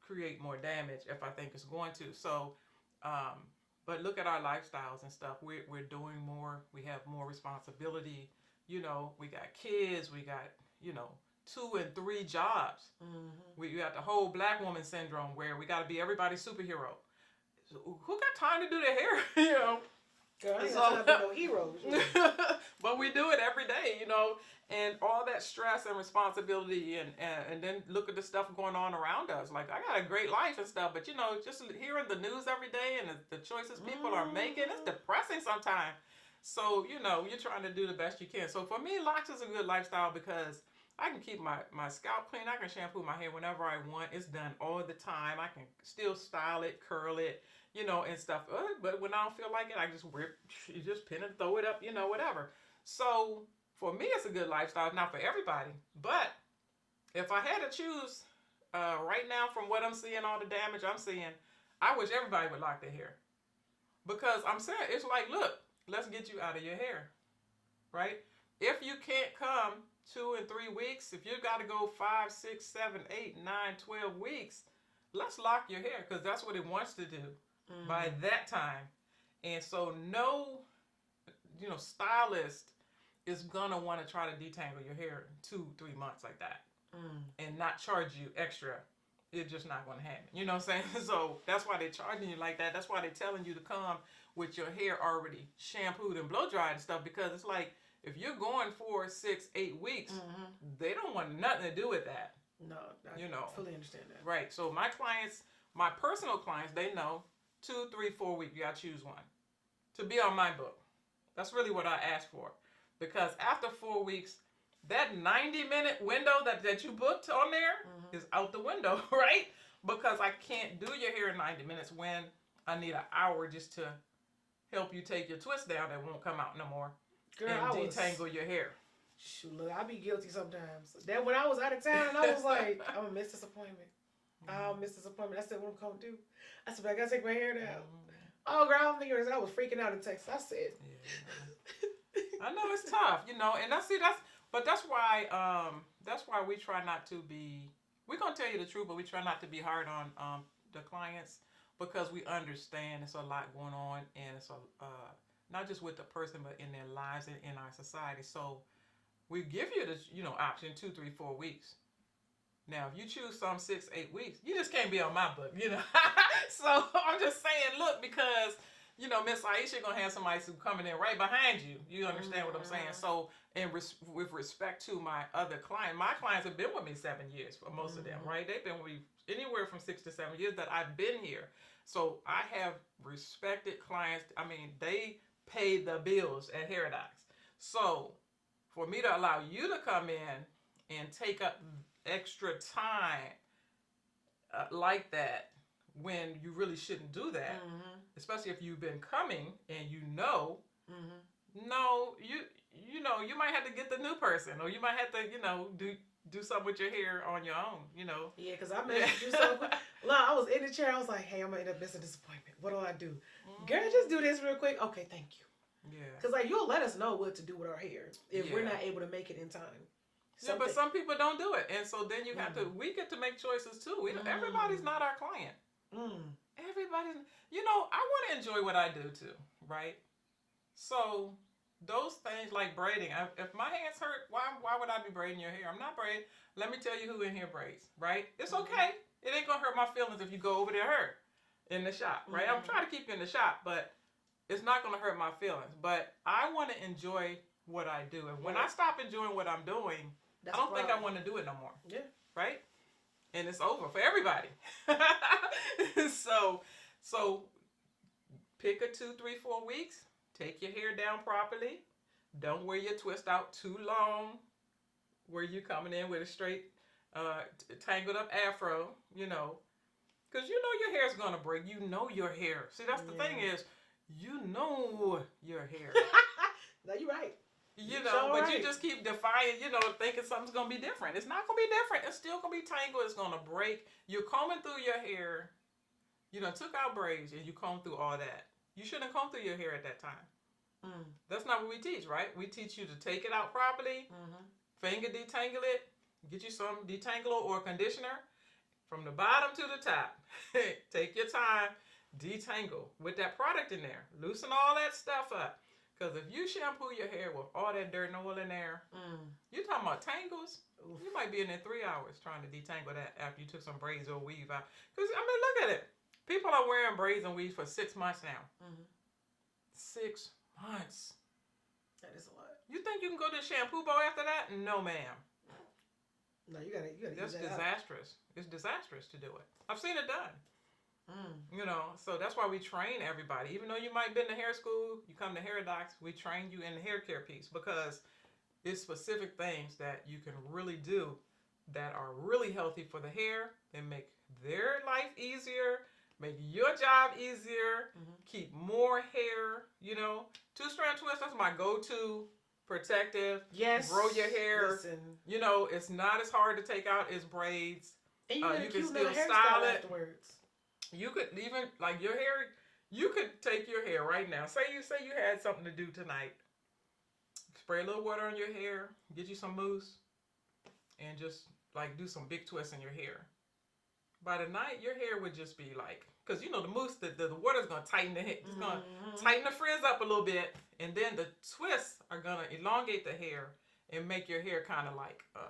create more damage if I think it's going to. So, but look at our lifestyles and stuff. We're doing more. We have more responsibility. You know, we got kids. We got, you know, 2 and 3 jobs. We got the whole black woman syndrome where we got to be everybody's superhero. So who got time to do their hair? You know. Girl, I ain't got time for no heroes. But we do it every day, you know, and all that stress and responsibility, and then look at the stuff going on around us. Like, I got a great life and stuff, but you know, just hearing the news every day and the choices people are making, it's depressing sometimes. So, you know, you're trying to do the best you can. So for me, locks is a good lifestyle because I can keep my scalp clean. I can shampoo my hair whenever I want. It's done all the time. I can still style it, curl it, you know, and stuff. But when I don't feel like it, I just just pin and throw it up, you know, whatever. So for me, it's a good lifestyle. Not for everybody. But if I had to choose right now from what I'm seeing, all the damage I'm seeing, I wish everybody would lock their hair. Because I'm saying, it's like, look, let's get you out of your hair, right? If you can't come 2 and 3 weeks, if you got to go 5, 6, 7, 8, 9, 12 weeks, let's lock your hair because that's what it wants to do by that time. And so no, you know, stylist is gonna want to try to detangle your hair in 2-3 months like that and not charge you extra. It's just not gonna happen. You know what I'm saying? So that's why they're charging you like that. That's why they're telling you to come with your hair already shampooed and blow dried and stuff, because it's like, if you're going 4, 6, 8 weeks, they don't want nothing to do with that. No, I you know, fully understand that. Right. So my clients, my personal clients, they know 2, 3, 4 weeks. You gotta choose one to be on my book. That's really what I asked for, because after 4 weeks, that 90-minute window that you booked on there is out the window, right? Because I can't do your hair in 90 minutes when I need an hour just to help you take your twist down that won't come out no more. Girl, and detangle your hair. Shoot, look, I be guilty sometimes. That when I was out of town and I was like, I'm gonna miss this appointment. I'll miss this appointment. I said, what I'm gonna do? I said, but I gotta take my hair down. Oh, girl, I'm thinking I was freaking out in Texas. I said, I know it's tough, you know, and that's why we try not to be. We're gonna tell you the truth, but we try not to be hard on the clients because we understand it's a lot going on, and it's not just with the person, but in their lives and in our society. So we give you the, you know, option 2, 3, 4 weeks. Now, if you choose some 6, 8 weeks, you just can't be on my book, you know. So I'm just saying, look, because, you know, Miss Aishah gonna have somebody who's coming in right behind you. You understand what I'm saying? So, with respect to my other client, my clients have been with me 7 years for most of them, right? They've been with me anywhere from 6 to 7 years that I've been here. So I have respected clients. I mean, they pay the bills at Heradox. So for me to allow you to come in and take up extra time like that when you really shouldn't do that, especially if you've been coming and you know, no, you know, you might have to get the new person, or you might have to, you know, do something with your hair on your own, you know. yeah, because I messaged you so quick. Look, I was in the chair. I was like, hey, I'm going to end up missing this appointment. What do I do? Girl, just do this real quick. Okay, thank you. Yeah. Because, like, you'll let us know what to do with our hair if we're not able to make it in time. Yeah, but some people don't do it. And so then you have to, we get to make choices too. Everybody's not our client. Everybody's, you know, I want to enjoy what I do too, right? So those things like braiding, if my hands hurt, why would I be braiding your hair? I'm not braiding. Let me tell you who in here braids, right? It's okay. It ain't going to hurt my feelings if you go over there hurt in the shop, right? I'm trying to keep you in the shop, but it's not going to hurt my feelings. But I want to enjoy what I do. And when I stop enjoying what I'm doing, I don't think I want to do it no more. Yeah. Right? And it's over for everybody. So pick a 2, 3, 4 weeks. Take your hair down properly. Don't wear your twist out too long where you're coming in with a straight, tangled up afro, you know. Because you know your hair's going to break. You know your hair. See, that's the thing is, you know your hair. No, you're right. You You know, sure but right. you just keep defying, thinking something's gonna be different. It's not gonna be different. It's still gonna be tangled. It's gonna break. You're combing through your hair. You done took out braids and you comb through all that. You shouldn't comb through your hair at that time. Mm. That's not what we teach, right? We teach you to take it out properly, Mm-hmm. finger detangle it, get you some detangler or conditioner from the bottom to the top. Take your time, detangle with that product in there. Loosen all that stuff up. Because if you shampoo your hair with all that dirt and oil in there, you're talking about tangles. Oof. You might be in there 3 hours trying to detangle that after you took some braids or weave out. Because, I mean, look at it. People are wearing braids and weaves for 6 months now. 6 months. That is a lot. You think you can go to the shampoo bowl after that? No, ma'am. No, you gotta That's use that disastrous. It's disastrous to do it. I've seen it done. So that's why we train everybody. Even though you might have been to hair school, you come to Hair Docs, we train you in the hair care piece because it's specific things that you can really do that are really healthy for the hair and make their life easier, make your job easier, keep more hair, 2-strand twist, that's my go-to protective. Yes. Grow your hair. Listen. It's not as hard to take out as braids. And you you can can still hairstyle style it. afterwards. You could even your hair. You could take your hair right now. Say you had something to do tonight. Spray a little water on your hair. Get you some mousse, and just do some big twists in your hair. By the night, your hair would just be because the mousse, the water's gonna tighten the hair. It's gonna tighten the frizz up a little bit, and then the twists are gonna elongate the hair and make your hair kind of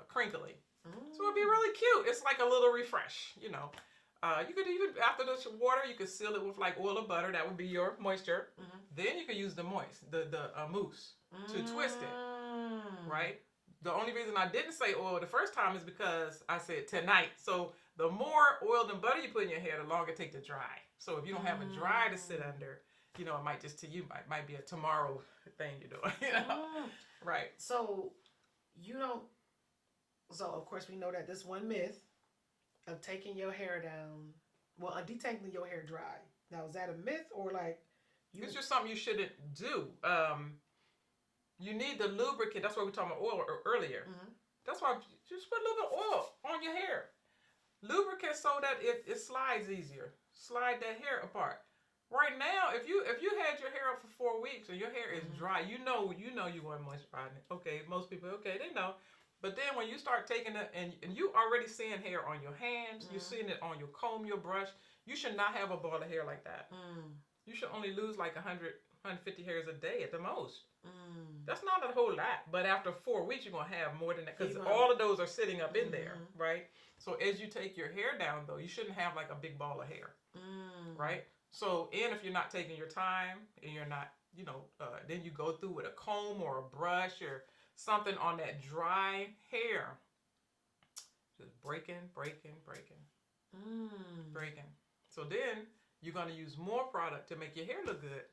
crinkly. So it'd be really cute. It's like a little refresh, You could even, after the water, you could seal it with oil or butter. That would be your moisture. Then you could use the mousse to twist it, right? The only reason I didn't say oil the first time is because I said tonight. So the more oil and butter you put in your hair, the longer it takes to dry. So if you don't have a dry to sit under, it might just might be a tomorrow thing you're doing. Right. So you don't. So of course we know that this one myth of taking your hair down, detangling your hair dry. Now is that a myth or It's just something you shouldn't do. You need the lubricant. That's why we were talking about oil earlier. That's why just put a little bit of oil on your hair. Lubricant so that it slides easier. Slide that hair apart. Right now, if you had your hair up for 4 weeks and your hair is dry, you know you want moisturizing it. Okay, most people, they know. But then when you start taking it, and you already seeing hair on your hands, you're seeing it on your comb, your brush, you should not have a ball of hair like that. You should only lose 100, 150 hairs a day at the most. That's not a whole lot. But after 4 weeks, you're going to have more than that because all of those are sitting up in there, right? So as you take your hair down, though, you shouldn't have a big ball of hair, right? So, and if you're not taking your time and you're not, then you go through with a comb or a brush or something on that dry hair. Just breaking. So then you're going to use more product to make your hair look good.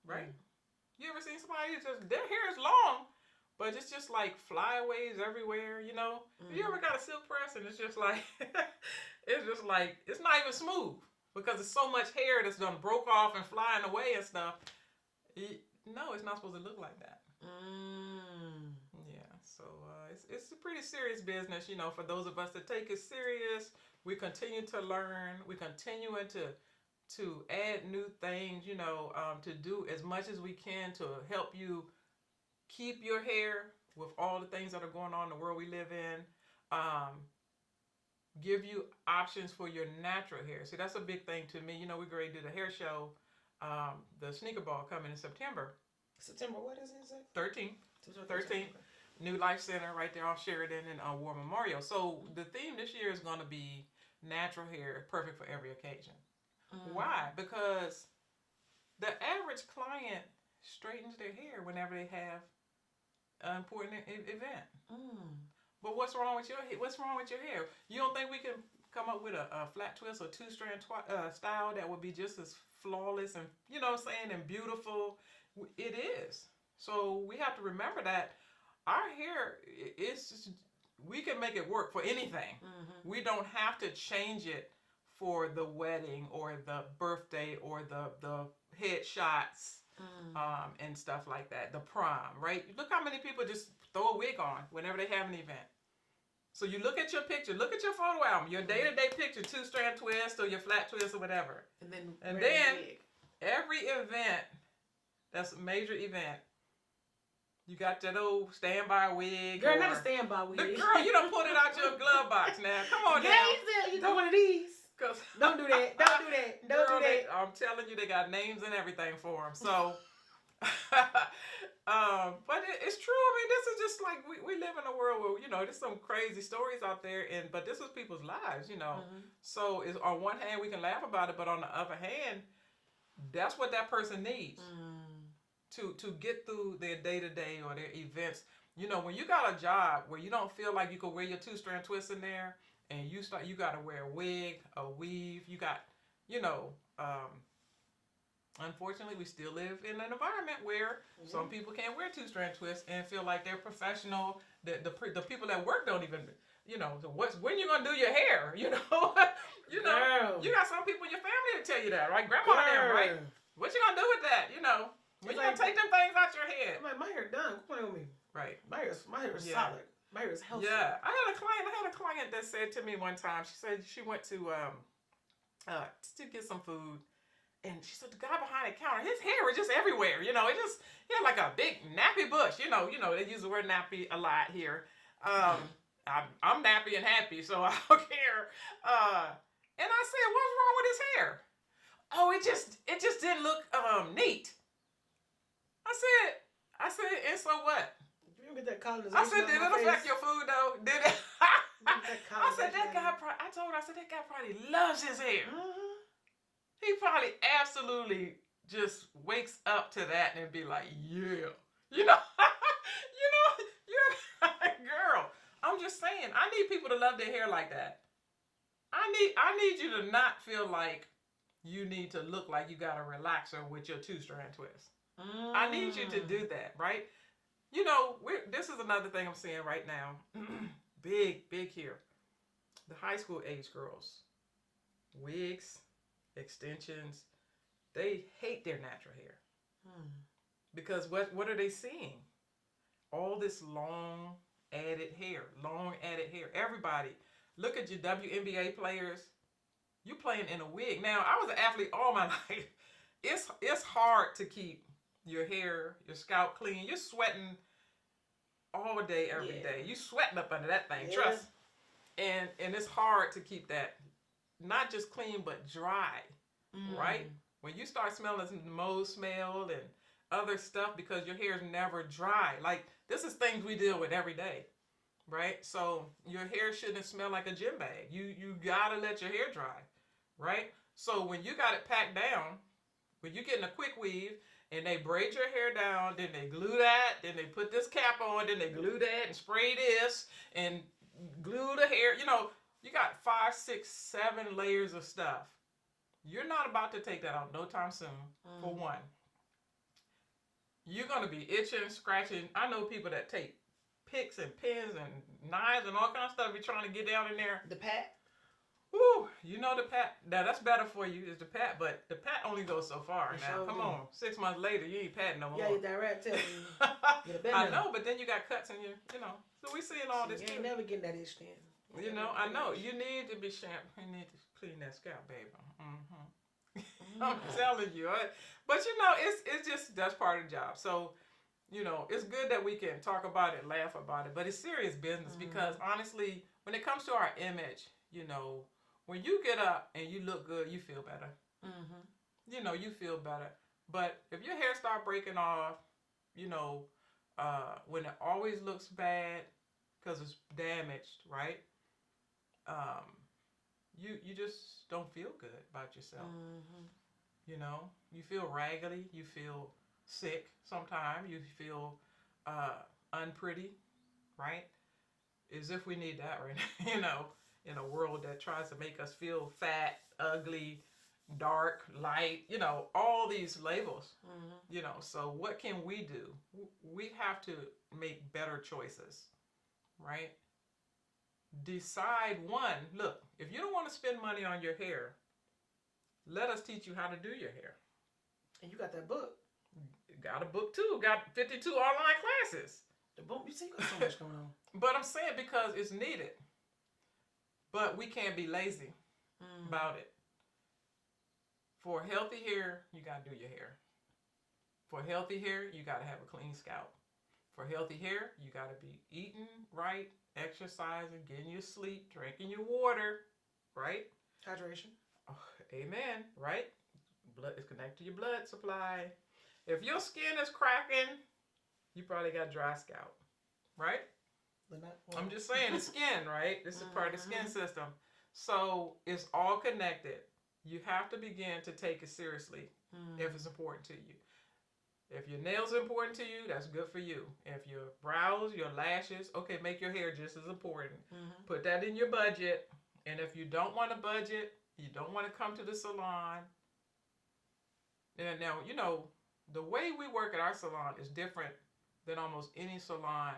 Right? You ever seen somebody their hair is long, but it's just flyaways everywhere, You ever got a silk press and it's just it's not even smooth because there's so much hair that's done broke off and flying away and stuff. No, it's not supposed to look like that. Yeah, so it's a pretty serious business, for those of us that take it serious. We continue to learn. We continue to add new things, to do as much as we can to help you keep your hair with all the things that are going on in the world we live in. Give you options for your natural hair. See, that's a big thing to me. We're going to do the hair show, the sneaker ball coming in September. September, what is it? 13th. 13th. New Life Center right there off Sheridan and War Memorial. So the theme this year is going to be natural hair, perfect for every occasion. Why? Because the average client straightens their hair whenever they have an important event. But what's wrong with your hair? You don't think we can come up with a flat twist or 2-strand style that would be just as flawless and and beautiful? It is. So we have to remember that our hair we can make it work for anything. We don't have to change it for the wedding or the birthday or the headshots and stuff like that. The prom, right? Look how many people just throw a wig on whenever they have an event. So you look at your picture, look at your photo album, your day-to-day picture, 2-strand twist or your flat twist or whatever. And then every event, that's a major event, you got that old standby wig. Girl, not a standby wig. Girl, you don't pull it out your glove box now. Come on now. Yeah, you got one of these. Don't do that. Don't do that. Don't Girl, do that. I'm telling you, they got names and everything for them. So, but it's true. I mean, this is just like we live in a world where, there's some crazy stories out there, but this is people's lives, So it's, on one hand, we can laugh about it, but on the other hand, that's what that person needs to get through their day-to-day or their events. When you got a job where you don't feel like you can wear your 2-strand twist in there, and you got to wear a wig, a weave. You got, unfortunately, we still live in an environment where some people can't wear 2-strand twists and feel like they're professional. The people at work don't even, when you gonna do your hair? Girl. You got some people in your family that tell you that, right? Grandma and them, right? What you gonna do with that? When you gonna take them things out your head? I'm like, my hair done. Quit playing with me. Right. My hair is solid. My hair is healthy. Yeah, I had a client that said to me one time. She said she went to get some food, and she said the guy behind the counter, his hair was just everywhere. He had like a big nappy bush. They use the word nappy a lot here. I'm nappy and happy, so I don't care. And I said, what's wrong with his hair? Oh, it just didn't look neat. I said, and so what? You get that colonization. I said, did it affect your food though? Did it? I said, that guy probably loves his hair. He probably absolutely just wakes up to that and be like, yeah. Girl, I'm just saying, I need people to love their hair like that. I need you to not feel like you need to look like you got a relaxer with your 2-strand twist. I need you to do that, right? This is another thing I'm seeing right now. Big here. The high school age girls. Wigs, extensions. They hate their natural hair. Because what are they seeing? All this long added hair. Everybody, look at your WNBA players. You playing in a wig. Now, I was an athlete all my life. It's hard to keep your hair, your scalp clean. You're sweating all day, every day. You sweating up under that thing, trust. And it's hard to keep that not just clean but dry, right? When you start smelling mold smell and other stuff because your hair is never dry. Like, this is things we deal with every day, right? So your hair shouldn't smell like a gym bag. You gotta let your hair dry, right? So when you got it packed down, when you're getting a quick weave, and they braid your hair down, then they glue that, then they put this cap on, then they glue that and spray this and glue the hair. You got 5, 6, 7 layers of stuff. You're not about to take that out no time soon, for one. You're going to be itching, scratching. I know people that take picks and pins and knives and all kinds of stuff. Be trying to get down in there. The pat? Woo, the pat. Now that's better for you is the pat, but the pat only goes so far. Now, come on, 6 months later, you ain't patting no more. Yeah, that rat tell me. I know, but then you got cuts in your, So we seeing all this. You ain't never getting that itch then. I know. You need to be shampoo. You need to clean that scalp, baby. I'm telling you. But it's just that's part of the job. So, it's good that we can talk about it, laugh about it, but it's serious business because honestly, when it comes to our image, when you get up and you look good, you feel better. You feel better. But if your hair start breaking off, when it always looks bad because it's damaged, right? You just don't feel good about yourself. You feel raggedy. You feel sick sometimes. You feel unpretty, right? As if we need that right now, in a world that tries to make us feel fat, ugly, dark, light, all these labels, so what can we do? We have to make better choices, right? decide one. Look, if you don't want to spend money on your hair, let us teach you how to do your hair. And you got that book. Got a book too. Got 52 online classes. The book, you see, you got so much going on. But I'm saying because it's needed. But we can't be lazy about it. For healthy hair, you got to do your hair. For healthy hair, you got to have a clean scalp. For healthy hair, you got to be eating right, exercising, getting your sleep, drinking your water, right? Hydration. Oh, amen, right? Blood is connected to your blood supply. If your skin is cracking, you probably got dry scalp, right? I'm just saying, the skin, right? This is part of the skin system. So it's all connected. You have to begin to take it seriously if it's important to you. If your nails are important to you, that's good for you. If your brows, your lashes, okay, make your hair just as important. Put that in your budget. And if you don't want to budget, you don't want to come to the salon. And now, you know, the way we work at our salon is different than almost any salon,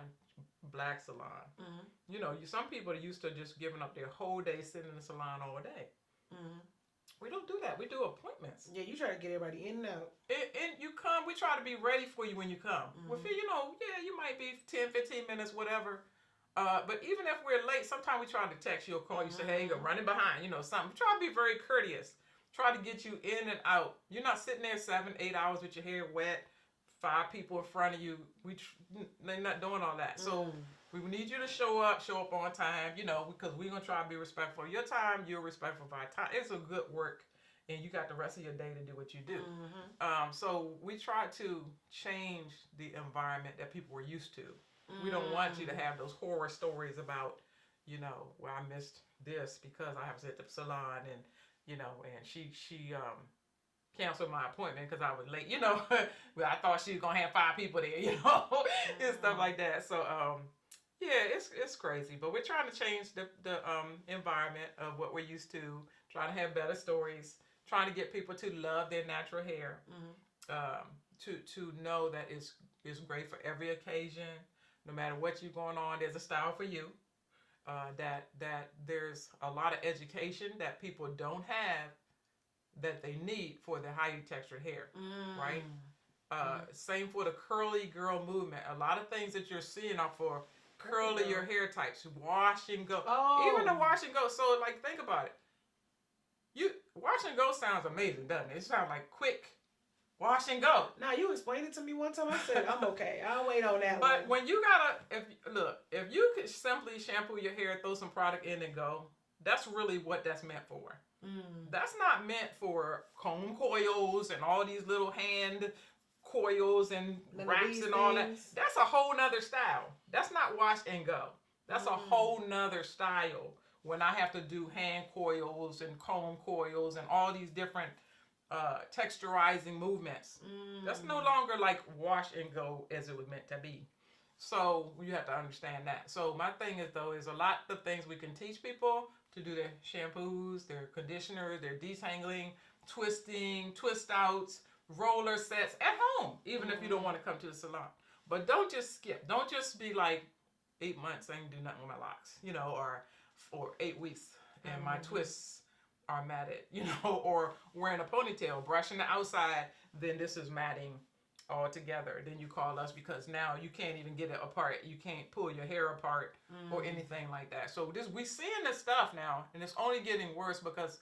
black salon. You know, some people are used to just giving up their whole day sitting in the salon all day. We don't do that. We do appointments. Yeah, you try to get everybody in and out. And you come, we try to be ready for you when you come. Well, you know, yeah, you might be 10, 15 minutes, whatever. But even if we're late, sometimes we try to text you or call you, say, hey, I'm running behind, you know, something. We try to be very courteous. Try to get you in and out. You're not sitting there 7, 8 hours with your hair wet, 5 people in front of you. They're not doing all that. So we need you to show up on time, you know, because we're going to try to be respectful of your time. You're respectful of our time. It's a good work, and you got the rest of your day to do what you do. So we try to change the environment that people were used to. We don't want you to have those horror stories about, you know, well, I missed this because I have to hit the salon, and, you know, and she canceled my appointment because I was late, you know. But I thought she was going to have 5 people there, you know, and stuff like that. So, yeah, it's crazy, but we're trying to change the environment of what we're used to, trying to have better stories, trying to get people to love their natural hair, to know that it's great for every occasion, no matter what you're going on. There's a style for you. That there's a lot of education that people don't have that they need for the highly textured hair, right? Same for the curly girl movement. A lot of things that you're seeing are for curlier hair types, wash and go. Even the wash and go. So, like, think about it. Wash and go sounds amazing, doesn't it? It sounds like quick wash and go. Now, you explained it to me one time. I said, I'm okay. I'll wait on that But when you if you could simply shampoo your hair, throw some product in and go, that's really what that's meant for. That's not meant for comb coils and all these little hand coils and wraps and all that. That's a whole nother style. That's not wash and go. That's a whole nother style when I have to do hand coils and comb coils and all these different texturizing movements. That's no longer like wash and go as it was meant to be. So you have to understand that. So my thing is, though, is a lot of things we can teach people to do their shampoos, their conditioners, their detangling, twisting, twist outs, roller sets at home, even if you don't want to come to the salon. But don't just skip. Don't just be like 8 months, I ain't do nothing with my locks, you know, or 8 weeks and my twists are matted, you know, or wearing a ponytail, brushing the outside, then this is matting all together. Then you call us because now you can't even get it apart. You can't pull your hair apart or anything like that. So we're seeing this stuff now, and it's only getting worse because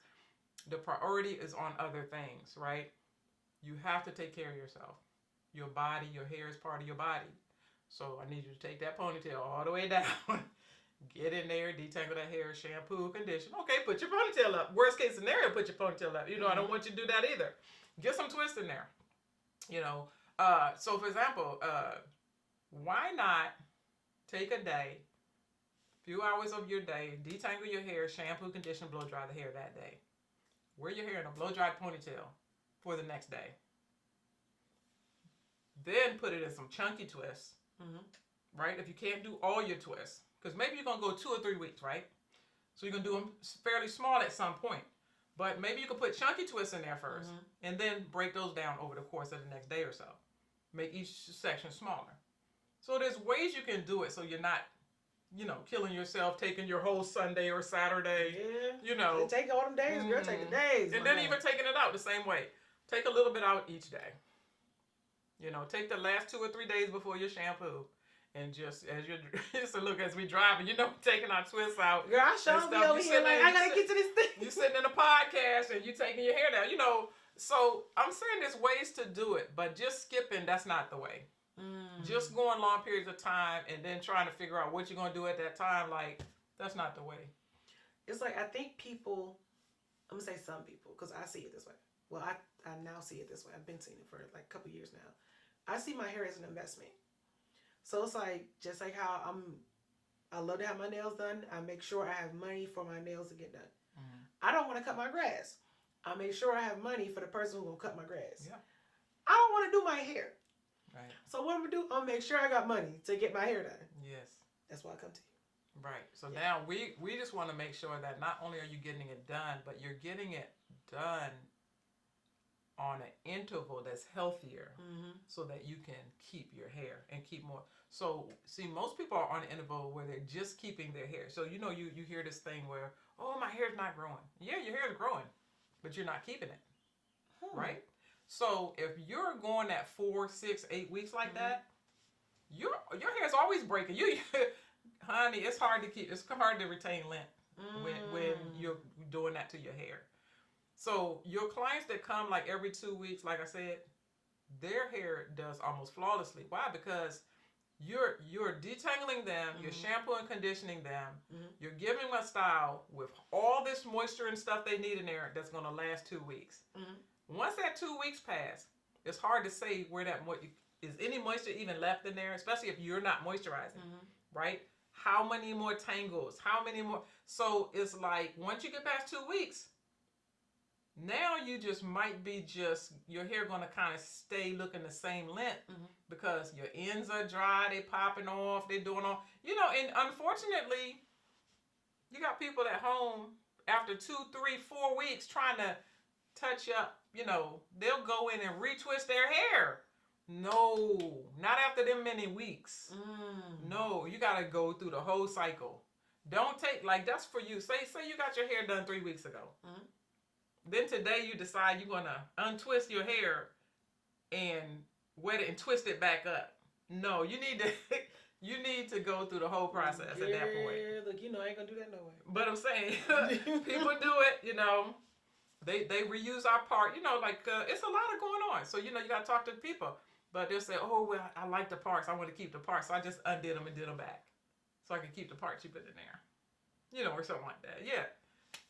the priority is on other things, right? You have to take care of yourself. Your body, your hair is part of your body. So I need you to take that ponytail all the way down. Get in there, detangle that hair, shampoo, condition. Okay, put your ponytail up. Worst case scenario, put your ponytail up. You know, I don't want you to do that either. Get some twist in there. You know, so for example, why not take a day, few hours of your day, detangle your hair, shampoo, condition, blow dry the hair that day. Wear your hair in a blow dried ponytail for the next day. Then put it in some chunky twists, right? If you can't do all your twists, because maybe you're going to go 2 or 3 weeks, right? So you're going to do them fairly small at some point. But maybe you can put chunky twists in there first and then break those down over the course of the next day or so. Make each section smaller. So there's ways you can do it so you're not killing yourself, taking your whole Sunday or Saturday. Yeah. Take all them days, girl. Take the days. And then even taking it out the same way. Take a little bit out each day. Take the last 2 or 3 days before your shampoo. And just as as we driving, taking our twists out. Girl, I sure be over here like, I gotta get to this thing. You sitting in a podcast and you taking your hair down, So I'm saying there's ways to do it, but just skipping, that's not the way. Just going long periods of time and then trying to figure out what you're going to do at that time, like, that's not the way. It's like, I think people, I'm going to say some people, because I see it this way. Well, I now see it this way. I've been seeing it for like a couple years now. I see my hair as an investment. So it's like, just like how I love to have my nails done. I make sure I have money for my nails to get done. I don't want to cut my grass. I make sure I have money for the person who will cut my grass. Yeah. I don't want to do my hair. Right. So what I'm going to do, I'm going to make sure I got money to get my hair done. Yes. That's why I come to you. Right. So now we just want to make sure that not only are you getting it done, but you're getting it done on an interval that's healthier so that you can keep your hair and keep more. So, see, most people are on an interval where they're just keeping their hair. So, you hear this thing where, oh, my hair's not growing. Yeah, your hair is growing, but you're not keeping it. Right? So, if you're going at 4, 6, 8 weeks like that, your hair is always breaking. Honey, it's hard to retain length when you're doing that to your hair. So your clients that come like every 2 weeks, like I said, their hair does almost flawlessly. Why? Because you're detangling them, you're shampooing and conditioning them, you're giving them a style with all this moisture and stuff they need in there that's going to last 2 weeks. Once that 2 weeks pass, it's hard to say where is any moisture even left in there, especially if you're not moisturizing, right? How many more tangles? How many more? So it's like once you get past 2 weeks, now you just might be your hair going to kind of stay looking the same length because your ends are dry, they popping off, they doing all, and unfortunately, you got people at home after 2, 3, 4 weeks trying to touch up, they'll go in and retwist their hair. No, not after them many weeks. No, you got to go through the whole cycle. Don't take, that's for you. Say you got your hair done 3 weeks ago. Then today you decide you're going to untwist your hair and wet it and twist it back up. No, you need to go through the whole process at that point. Yeah, look, I ain't going to do that no way. But I'm saying, people do it, they reuse our part, it's a lot of going on. So, you got to talk to the people. But they'll say, oh, well, I like the parts. I want to keep the parts. So I just undid them and did them back. So I can keep the parts you put in there. Or something like that. Yeah.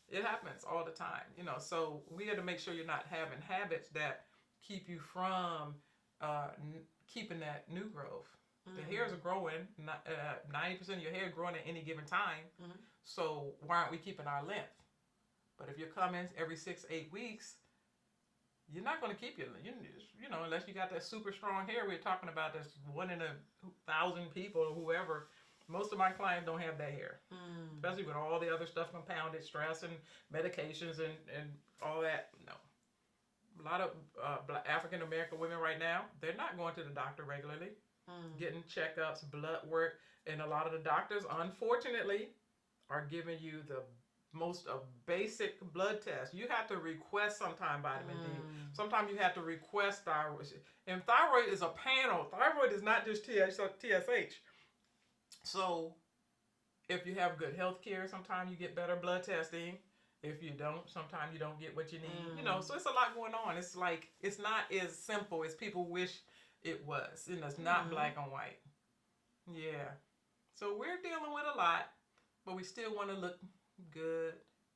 It happens all the time. So we got to make sure you're not having habits that keep you from keeping that new growth. The hairs are growing. 90% of your hair growing at any given time. So why aren't we keeping our length? But if you're coming every 6, 8 weeks, you're not going to keep your, unless you got that super strong hair we're talking about that's 1 in 1,000 people or whoever. Most of my clients don't have that hair, especially with all the other stuff compounded, stress and medications and all that. No. A lot of African American women right now, they're not going to the doctor regularly, getting checkups, blood work, and a lot of the doctors, unfortunately, are giving you the most basic blood test. You have to request sometime vitamin D. Sometimes you have to request thyroid. And thyroid is a panel. Thyroid is not just TSH. So if you have good health care, sometimes you get better blood testing. If you don't, sometimes you don't get what you need. So it's a lot going on. It's like, it's not as simple as people wish it was. It's not black and white. Yeah. So we're dealing with a lot, but we still want to look good,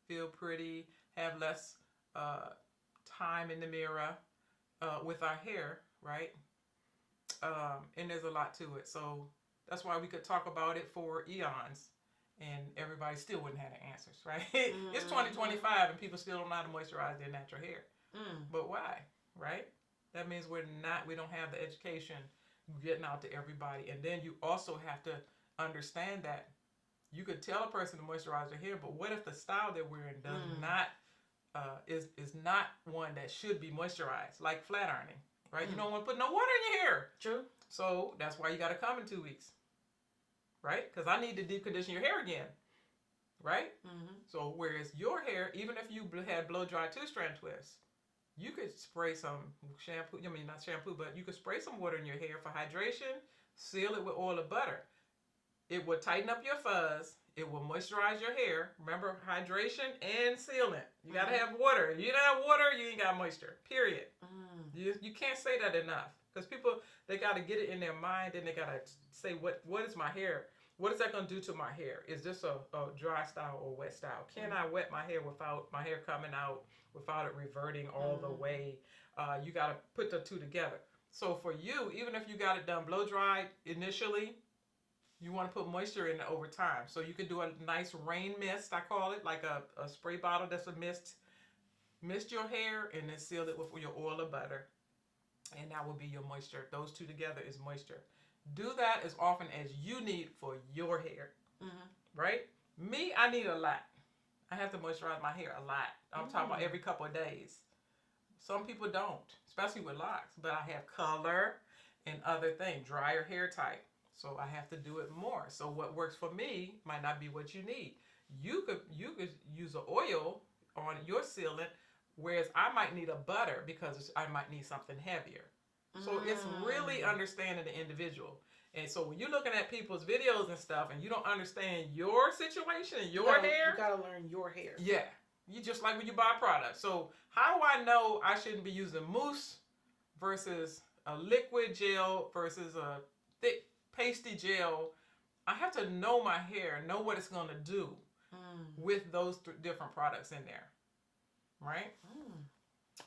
feel pretty, have less time in the mirror with our hair, right? And there's a lot to it. So that's why we could talk about it for eons and everybody still wouldn't have the answers, right? It's 2025 and people still don't know how to moisturize their natural hair. But why, right? That means we don't have the education getting out to everybody. And then you also have to understand that you could tell a person to moisturize their hair, but what if the style they're wearing does not is not one that should be moisturized, like flat ironing, right? You don't want to put no water in your hair. True. So that's why you got to come in 2 weeks. right? Because I need to deep condition your hair again, right? Mm-hmm. So whereas your hair, even if you had blow dry 2-strand twists, you could spray some shampoo. I mean, not shampoo, but you could spray some water in your hair for hydration. Seal it with oil or butter. It will tighten up your fuzz. It will moisturize your hair. Remember, hydration and sealant. You gotta have water. If you don't have water, you ain't got moisture. Period. You can't say that enough, because people, they gotta get it in their mind, and they gotta say, what is my hair? What is that gonna do to my hair? Is this a dry style or wet style? Can I wet my hair without my hair coming out, without it reverting all the way? You gotta put the two together. So for you, even if you got it done blow dried initially, you want to put moisture in it over time. So you can do a nice rain mist, I call it, like a spray bottle that's a mist. Mist your hair and then seal it with your oil or butter. And that will be your moisture. Those two together is moisture. Do that as often as you need for your hair. Right? Me, I need a lot. I have to moisturize my hair a lot. I'm talking about every couple of days. Some people don't, especially with locks. But I have color and other things, drier hair type. So I have to do it more. So what works for me might not be what you need. You could use an oil on your sealant, whereas I might need a butter because I might need something heavier. So it's really understanding the individual. And so when you're looking at people's videos and stuff and you don't understand your situation and your hair. You gotta learn your hair. Yeah. You just like when you buy products. So how do I know I shouldn't be using mousse versus a liquid gel versus a thick pasty gel? I have to know my hair, know what it's going to do with those different products in there. Right?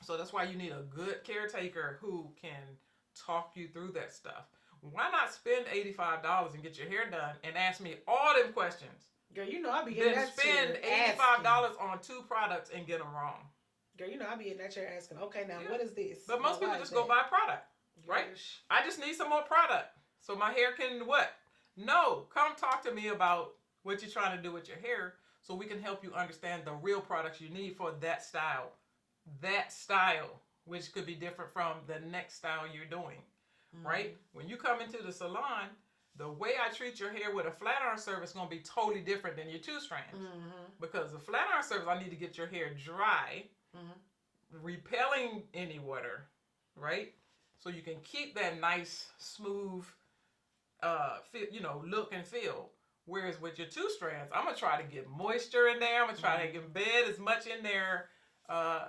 So that's why you need a good caretaker who can talk you through that stuff. Why not spend $85 and get your hair done and ask me all them questions? Girl, you know I be in Then that spend chair $85 on 2 products and get them wrong. Girl, you know I be in that chair asking, okay, now what is this? But most Now, people why just is go that? buy a product, right? Gosh. I just need some more product so my hair can what? No, come talk to me about what you're trying to do with your hair so we can help you understand the real products you need for that style. That style, which could be different from the next style you're doing, right? When you come into the salon, the way I treat your hair with a flat iron service is going to be totally different than your 2 strands. Because the flat iron service, I need to get your hair dry, repelling any water, right? So you can keep that nice, smooth, look and feel. Whereas with your 2 strands, I'm going to try to get moisture in there. I'm going to try to embed as much in there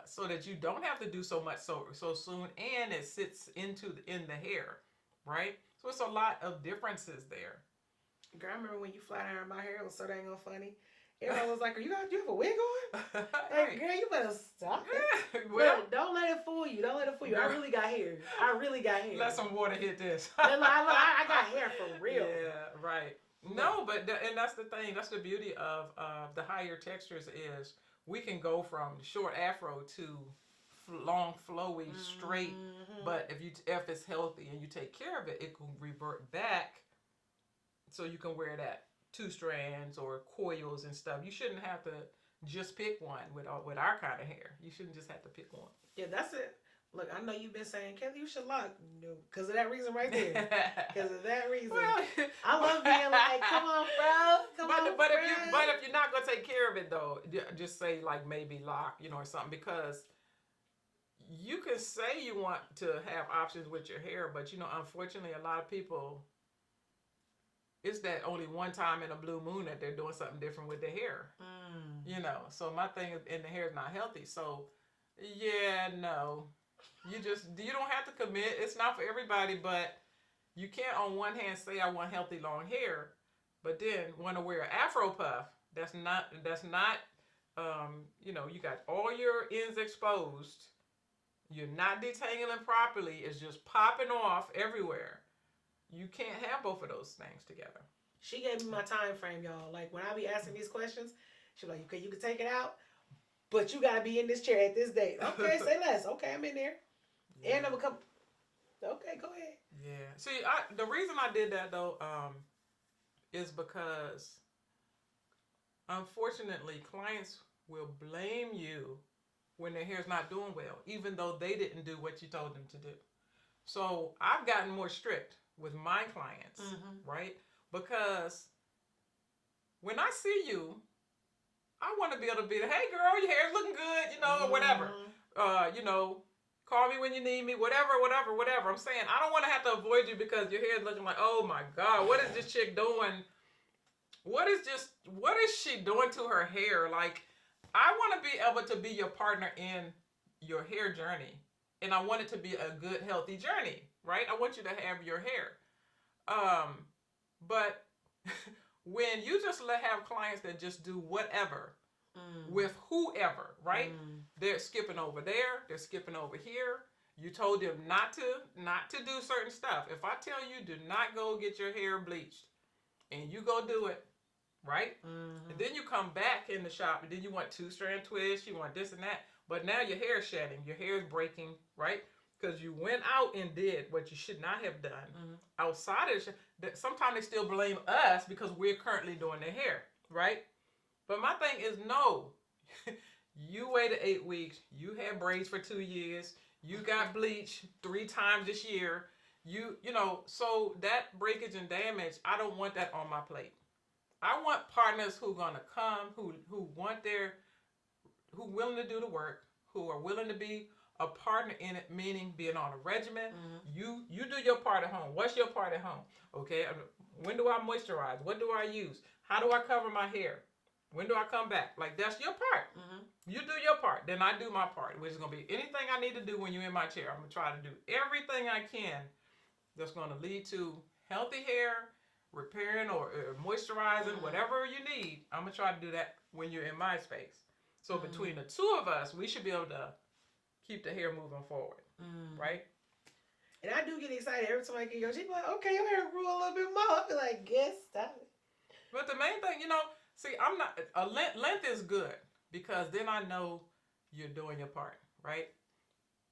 so that you don't have to do so much so soon, and it sits in the hair, right? So it's a lot of differences there. Girl, I remember when you flat ironed my hair, it was so dang funny. Everyone was like, you have a wig on? Like, girl, you better stop it. Well, Don't let it fool you. Don't let it fool you. I really got hair. Let some water hit this. I got hair for real. Yeah, right. No, but and that's the thing. That's the beauty of the higher textures is we can go from short afro to long, flowy, straight. But if it's healthy and you take care of it, it can revert back. So you can wear that 2 strands or coils and stuff. You shouldn't have to just pick one with our kind of hair. You shouldn't just have to pick one. Yeah, that's it. Look, I know you've been saying, Kelly, you should lock. No, because of that reason right there. Because of that reason. Well, I love being like, come on, bro. But if you're not gonna take care of it though, just say like maybe lock, or something, because you can say you want to have options with your hair, but unfortunately, a lot of people, it's that only one time in a blue moon that they're doing something different with their hair. So my thing in the hair is not healthy. So yeah, no. You don't have to commit. It's not for everybody, but you can't on one hand say I want healthy long hair, but then want to wear an afro puff. That's not you got all your ends exposed. You're not detangling properly. It's just popping off everywhere. You can't have both of those things together. She gave me my time frame, y'all. Like when I be asking these questions, she's like, okay, you can take it out, but you got to be in this chair at this date. Okay, say less. Okay, I'm in there. Yeah. And I'm going to come. Okay, go ahead. Yeah. See, the reason I did that, though, is because, unfortunately, clients will blame you when their hair's not doing well, even though they didn't do what you told them to do. So I've gotten more strict with my clients, right? Because when I see you, I want to be able to be, hey girl, your hair's looking good, you know, or whatever. You know, call me when you need me, whatever. I'm saying I don't want to have to avoid you because your hair's looking like, oh my God, what is this chick doing? What is she doing to her hair? Like, I want to be able to be your partner in your hair journey. And I want it to be a good, healthy journey, right? I want you to have your hair. But when you just have clients that just do whatever with whoever, right? They're skipping over there, they're skipping over here. You told them not to do certain stuff. If I tell you do not go get your hair bleached and you go do it, right? And then you come back in the shop and then you want 2-strand twists, you want this and that. But now your hair is shedding, your hair is breaking, right? Because you went out and did what you should not have done outside of the sometimes they still blame us because we're currently doing their hair, right? But my thing is, no. You waited 8 weeks. You had braids for 2 years. You got bleached 3 times this year. You know, so that breakage and damage, I don't want that on my plate. I want partners who are gonna come, who willing to do the work, who are willing to be a partner in it, meaning being on a regimen. You do your part at home. What's your part at home? Okay, when do I moisturize? What do I use? How do I cover my hair? When do I come back? Like, that's your part. You do your part, then I do my part, which is going to be anything I need to do when you're in my chair. I'm going to try to do everything I can that's going to lead to healthy hair, repairing or moisturizing, whatever you need. I'm going to try to do that when you're in my space. So between the two of us, we should be able to keep the hair moving forward, right? And I do get excited every time I get go. She's like, okay, your hair grew a little bit more. I be like, guess stop it. But the main thing, see, I'm not, length is good because then I know you're doing your part, right?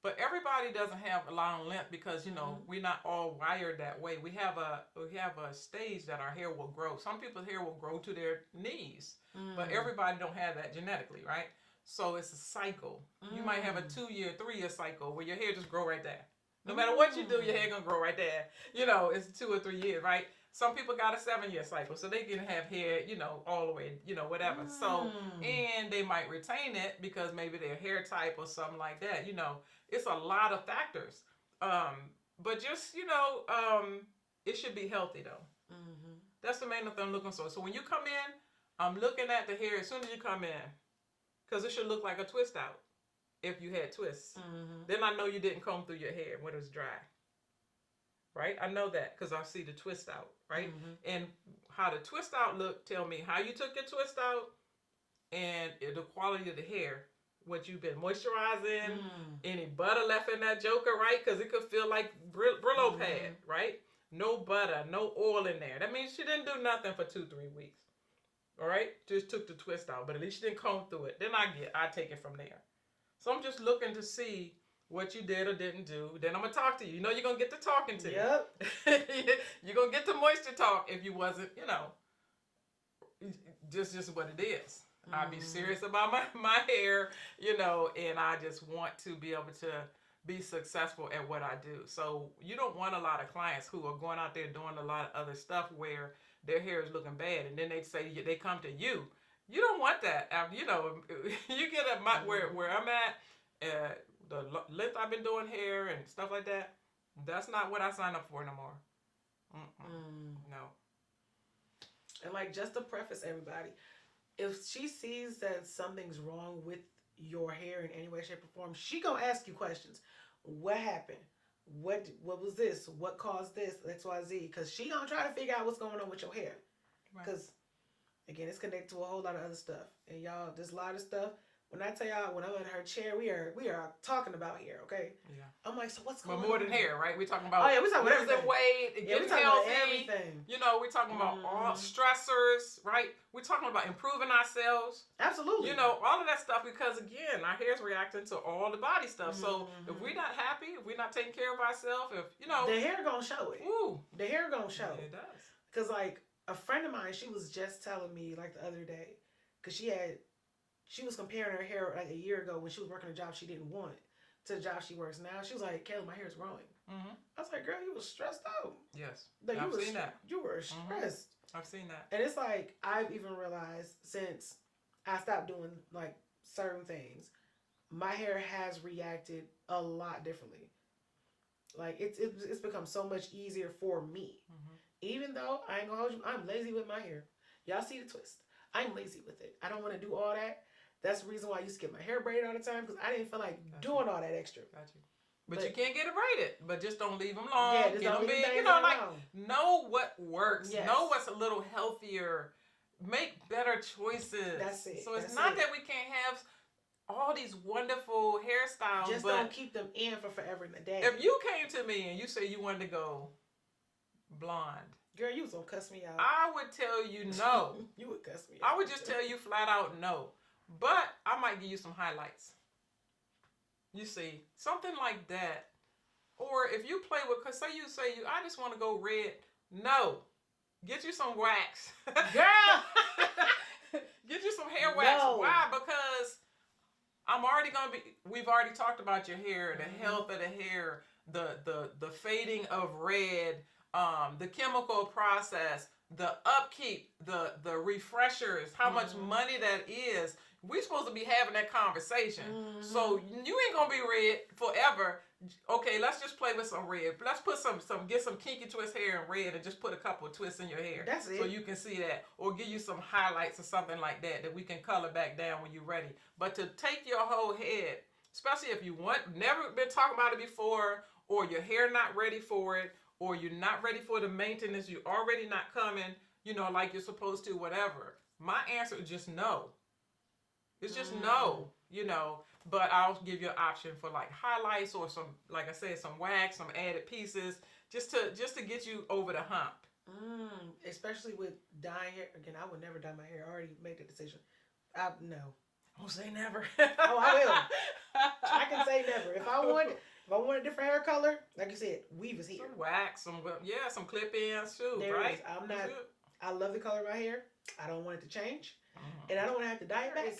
But everybody doesn't have a long length because, we're not all wired that way. We have a stage that our hair will grow. Some people's hair will grow to their knees, but everybody don't have that genetically, right? So it's a cycle. You might have a 2-year, 3-year cycle where your hair just grow right there. No matter what you do, your hair gonna grow right there. It's 2 or 3 years, right? Some people got a 7-year cycle, so they can have hair, all the way, whatever. So, and they might retain it because maybe their hair type or something like that. It's a lot of factors. But just, it should be healthy though. That's the main thing I'm looking for. So when you come in, I'm looking at the hair as soon as you come in, because it should look like a twist out. If you had twists, then I know you didn't comb through your hair when it was dry. Right? I know that because I see the twist out, right? And how the twist out look, tell me how you took your twist out and the quality of the hair, what you've been moisturizing, any butter left in that joker, right? Because it could feel like Brillo pad, right? No butter, no oil in there. That means she didn't do nothing for 2-3 weeks. All right? Just took the twist out, but at least she didn't comb through it. Then I take it from there. So I'm just looking to see what you did or didn't do. Then I'm going to talk to you. You're going to get to talking to Yep. You're going to get to moisture talk if you wasn't, just what it is. I'll be serious about my hair, and I just want to be able to be successful at what I do. So you don't want a lot of clients who are going out there doing a lot of other stuff where their hair is looking bad, and then they say they come to you. You don't want that. You get at where I'm at, the length I've been doing hair and stuff like that. That's not what I signed up for no more. No. And like, just to preface everybody, if she sees that something's wrong with your hair in any way, shape, or form, she gonna ask you questions. What happened? What was this? What caused this? X, Y, Z. Because she gonna try to figure out what's going on with your hair. Because again, it's connected to a whole lot of other stuff. And y'all, there's a lot of stuff. When I tell y'all, when I'm in her chair, we are talking about hair, okay? Yeah. I'm like, so what's going on? But more than hair, right? We're talking about we're talking about losing weight, getting healthy. Everything. We're talking about all stressors, right? We're talking about improving ourselves. Absolutely. All of that stuff, because again, our hair's reacting to all the body stuff. So if we're not happy, if we're not taking care of ourselves, the hair gonna show it. Ooh. The hair gonna show. Yeah, it does. Because like a friend of mine, she was just telling me like the other day, because she was comparing her hair like a year ago when she was working a job she didn't want to the job she works now. She was like, Kelly, my hair is growing. Mm-hmm. I was like, girl, you was stressed out. Yes. Like, I've seen that. You were stressed. I've seen that. And it's like, I've even realized since I stopped doing like certain things, my hair has reacted a lot differently. Like, it's become so much easier for me. Mm-hmm. Even though, I ain't gonna hold you, I'm lazy with my hair. Y'all see the twist. I'm lazy with it. I don't want to do all that. That's the reason why I used to get my hair braided all the time, because I didn't feel like doing all that extra. Got you. But you can't get it braided. But just don't leave them long. Yeah, just get don't them leave big. them You know, like, long. know what works. Yes. Know what's a little healthier. Make better choices. That's it. So it's That's not it. that we can't have all these wonderful hairstyles. Just but don't keep them in for forever and a day. if you came to me and you say you wanted to go blonde, girl, you was gonna cuss me out. I would tell you no. You would cuss me out. I would just tell you flat out no. But I might give you some highlights. You see, something like that. Or if you play with, cause say you I just want to go red. No, get you some wax, girl. Get you some hair wax. No. Why? Because we've already talked about your hair, the health of the hair, the fading of red, the chemical process, the upkeep, the refreshers, how much money that is. We're supposed to be having that conversation. So you ain't gonna be red forever. Okay, let's just play with some red. Let's put get some kinky twist hair in red and just put a couple of twists in your hair. That's it. So you can see that. Or give you some highlights or something like that we can color back down when you're ready. But to take your whole head, especially if you never been talking about it before, or your hair not ready for it, or you're not ready for the maintenance, you're already not coming, like you're supposed to, whatever. My answer is just no. It's just no, but I'll give you an option for like highlights or some, like I said, some wax, some added pieces, just to get you over the hump. Especially with dyeing hair. Again, I would never dye my hair. I already made the decision. No. Don't say never. Oh, I will. I can say never. If I want a different hair color, like you said, weave is here. Some wax, some clip-ins too, There right? it is. I love the color of my hair. I don't want it to change. And I don't want to have to dye it back.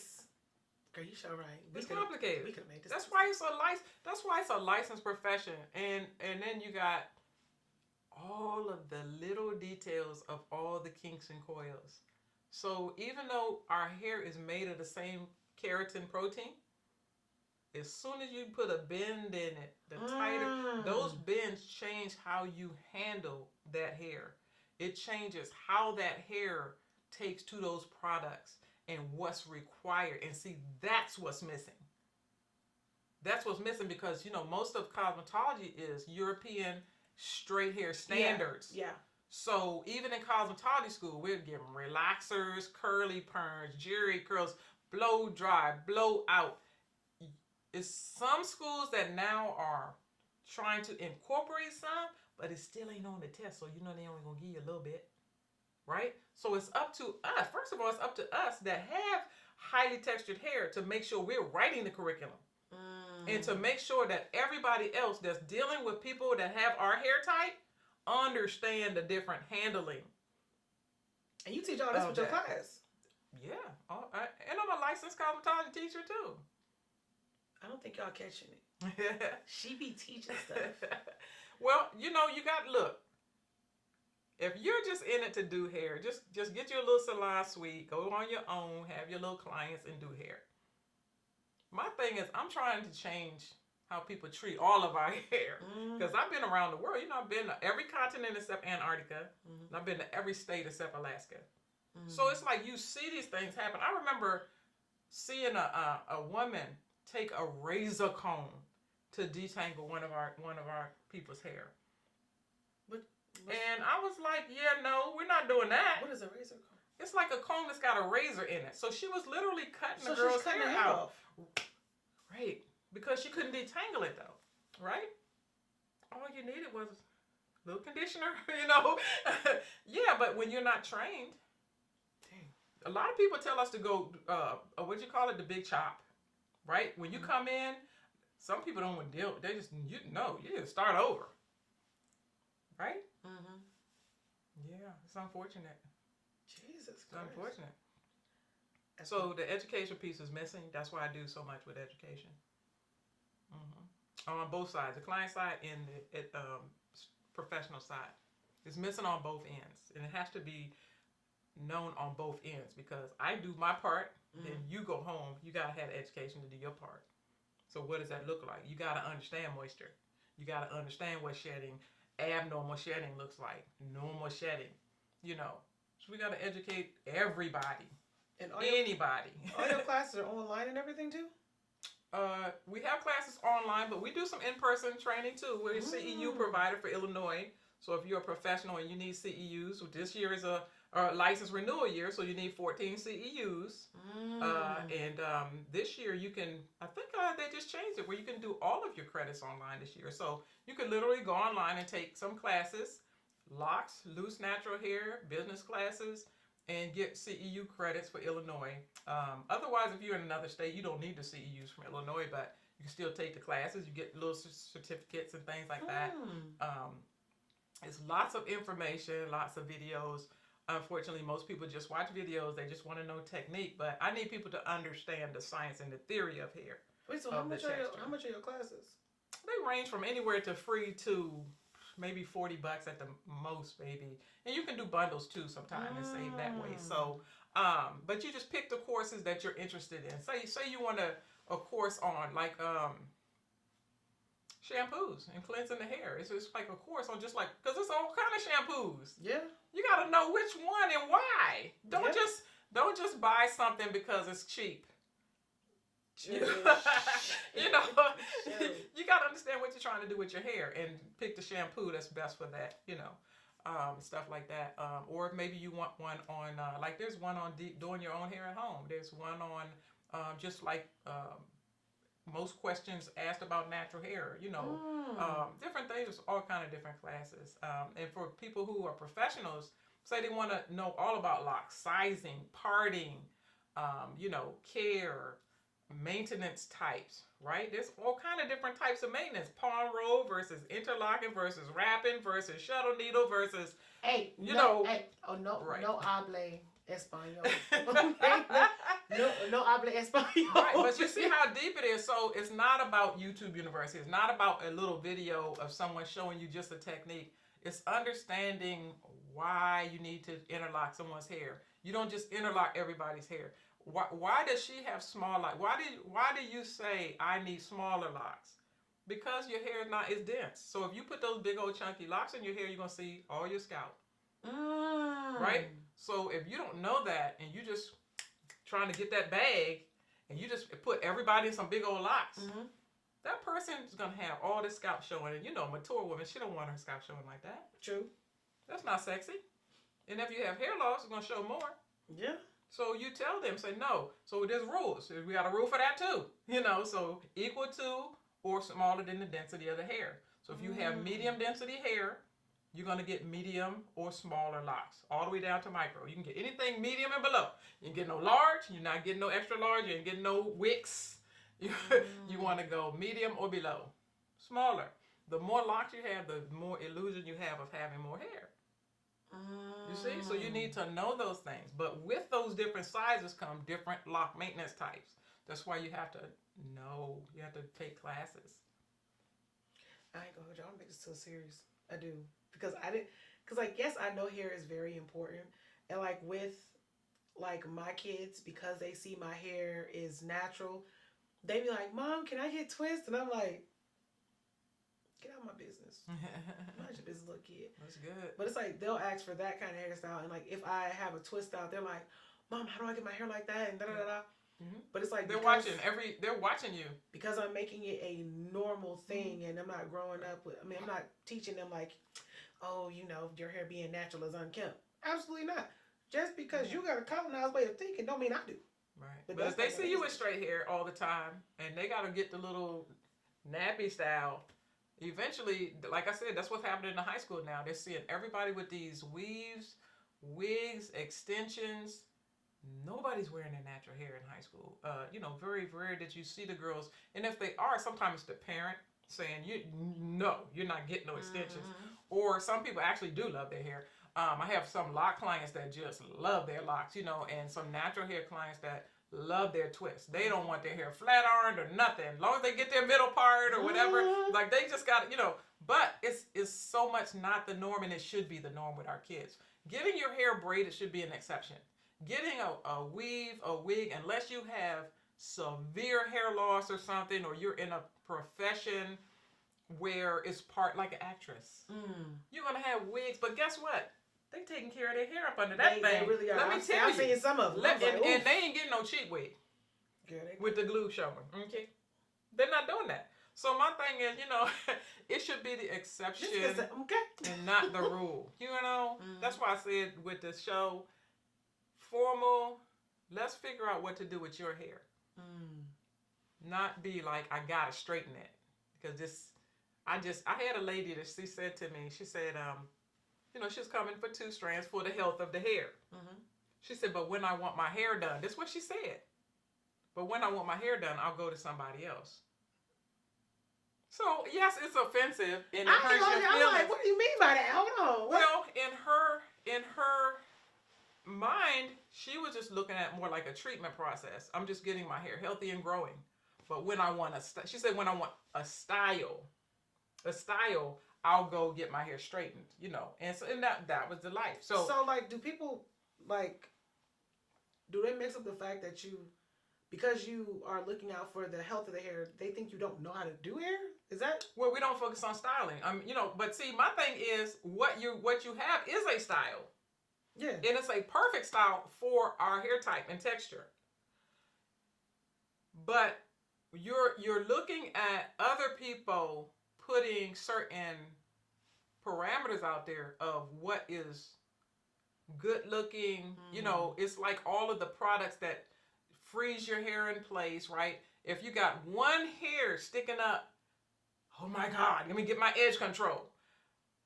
Girl, you sure right. It's complicated. We could have made this. That's why it's a licensed profession, and then you got all of the little details of all the kinks and coils. So even though our hair is made of the same keratin protein, as soon as you put a bend in it, the tighter those bends change how you handle that hair. It changes how that hair takes to those products and what's required. And see, that's what's missing. That's what's missing because, most of cosmetology is European straight hair standards. Yeah. So even in cosmetology school, we're giving relaxers, curly perms, jerry curls, blow dry, blow out. It's some schools that now are trying to incorporate some, but it still ain't on the test. So they only gonna give you a little bit. Right? So it's up to us. First of all, it's up to us that have highly textured hair to make sure we're writing the curriculum. And to make sure that everybody else that's dealing with people that have our hair type understand the different handling. And you teach all this with your class. Yeah. And I'm a licensed cosmetology teacher too. I don't think y'all catching it. She be teaching stuff. Well, you got, look. If you're just in it to do hair, just get your little salon suite, go on your own, have your little clients and do hair. My thing is, I'm trying to change how people treat all of our hair. Because I've been around the world. I've been to every continent except Antarctica. And I've been to every state except Alaska. So it's like you see these things happen. I remember seeing a woman take a razor comb to detangle one of our people's hair. And I was like, yeah, no, we're not doing that. What is a razor comb? It's like a comb that's got a razor in it. So she was literally cutting the girl's hair out. Right. Because she couldn't detangle it though. Right? All you needed was a little conditioner, Yeah, but when you're not trained, a lot of people tell us to go, what you call it, the big chop. Right? When you come in, some people don't want to deal. They just, you just start over. Right? Yeah, it's unfortunate. Jesus Christ. It's unfortunate. So the education piece is missing. That's why I do so much with education. on both sides, the client side and the professional side. It's missing on both ends, and it has to be known on both ends, because I do my part, then you go home, you gotta have the education to do your part. So what does that look like? You gotta understand moisture. You gotta understand what shedding, abnormal shedding looks like, normal shedding. So we gotta educate everybody, And anybody. All your classes are online and everything too? We have classes online, but we do some in-person training too. We're a CEU provider for Illinois. So if you're a professional and you need CEUs, this year is a license renewal year, so you need 14 CEUs. And this year you can, I think they just changed it where you can do all of your credits online this year. So you can literally go online and take some classes, locks, loose natural hair, business classes, and get CEU credits for Illinois. Otherwise, if you're in another state, you don't need the CEUs from Illinois, but you can still take the classes. You get little certificates and things like that. It's lots of information, lots of videos. Unfortunately, most people just watch videos. They just want to know technique, but I need people to understand the science and the theory of hair. Wait, so how much are your classes? They range from anywhere to free to maybe $40 at the most, maybe. And you can do bundles too sometimes and save that way. So, but you just pick the courses that you're interested in. Say you want a course on like shampoos and cleansing the hair. It's just like a course on just like, because it's all kind of shampoos. Yeah. You got to know which one and why. Don't just buy something because it's cheap. You know, you got to understand what you're trying to do with your hair and pick the shampoo that's best for that, stuff like that. Or maybe you want one on, like there's one on doing your own hair at home. There's one on just like most questions asked about natural hair, different things, all kind of different classes. And for people who are professionals, say they want to know all about locks, sizing, parting, care, maintenance types, right? There's all kind of different types of maintenance. Palm roll versus interlocking versus wrapping versus shuttle needle versus, no habla español. no habla español. Right, but you see how deep it is. So it's not about YouTube University. It's not about a little video of someone showing you just a technique. It's understanding why you need to interlock someone's hair. You don't just interlock everybody's hair. Why does she have small locks? Why do you say I need smaller locks? Because your hair is not as dense. So if you put those big old chunky locks in your hair, you're gonna see all your scalp. Right? So if you don't know that and you just trying to get that bag and you just put everybody in some big old locks, that person is gonna have all this scalp showing. And a mature woman, she don't want her scalp showing like that. True. That's not sexy. And if you have hair loss, it's gonna show more. Yeah. So you tell them, say no. So there's rules. We got a rule for that too. So equal to or smaller than the density of the hair. So if you have medium density hair, you're going to get medium or smaller locks, all the way down to micro. You can get anything medium and below. You can get no large. You're not getting no extra large. You ain't getting no wicks. You want to go medium or below. Smaller. The more locks you have, the more illusion you have of having more hair. You see? So you need to know those things. But with those different sizes come different lock maintenance types. That's why you have to know. You have to take classes. I ain't gonna hold you. I don't make this so serious. I do. Because yes, I know hair is very important. And like with like my kids, because they see my hair is natural, they be like, Mom, can I get twists? And I'm like, get out of my business. Mind your business, little kid. That's good. But it's like they'll ask for that kind of hairstyle, and like if I have a twist out, they're like, Mom, how do I get my hair like that? And da da da. But it's like they're watching you because I'm making it a normal thing, and I'm not growing up with. I mean, I'm not teaching them like, oh, your hair being natural is unkempt. Absolutely not. Just because you got a colonized way of thinking, don't mean I do. Right. But if they see you with straight hair all the time, and they gotta get the little nappy style. Eventually, like I said, that's what's happening in high school now. They're seeing everybody with these weaves, wigs, extensions. Nobody's wearing their natural hair in high school. Very rare that you see the girls. And if they are, sometimes it's the parent saying, you're not getting no extensions. Or some people actually do love their hair. I have some lock clients that just love their locks, and some natural hair clients that love their twist. They don't want their hair flat ironed or nothing. As long as they get their middle part or whatever, like they just got, but it's so much not the norm, and it should be the norm with our kids. Getting your hair braided should be an exception. Getting a weave, a wig, unless you have severe hair loss or something, or you're in a profession where it's part like an actress. You're going to have wigs, but guess what? They taking care of their hair up under that thing. They really are. Let me tell you. I've seen some of them. And they ain't getting no cheap wig with the glue showing. Okay? They're not doing that. So my thing is, it should be the exception and not the rule. That's why I said with the show, formal, let's figure out what to do with your hair. Not be like, I gotta straighten it. Because I had a lady that she said to me, she said, she was coming for 2 strands for the health of the hair. She said, but when I want my hair done, this is what she said. But when I want my hair done, I'll go to somebody else. So, yes, it's offensive. And I'm like, what do you mean by that? Hold on. Well, in her mind, she was just looking at more like a treatment process. I'm just getting my hair healthy and growing. But when I want she said, when I want a style, I'll go get my hair straightened, And so, and that was the life. So like, do people, like, do they mix up the fact that because you are looking out for the health of the hair, they think you don't know how to do hair? Is that? Well, we don't focus on styling. But see, my thing is what you have is a style. Yeah. And it's a perfect style for our hair type and texture. But you're looking at other people putting certain parameters out there of what is good looking. It's like all of the products that freeze your hair in place, right? If you got one hair sticking up, oh my God, let me get my edge control.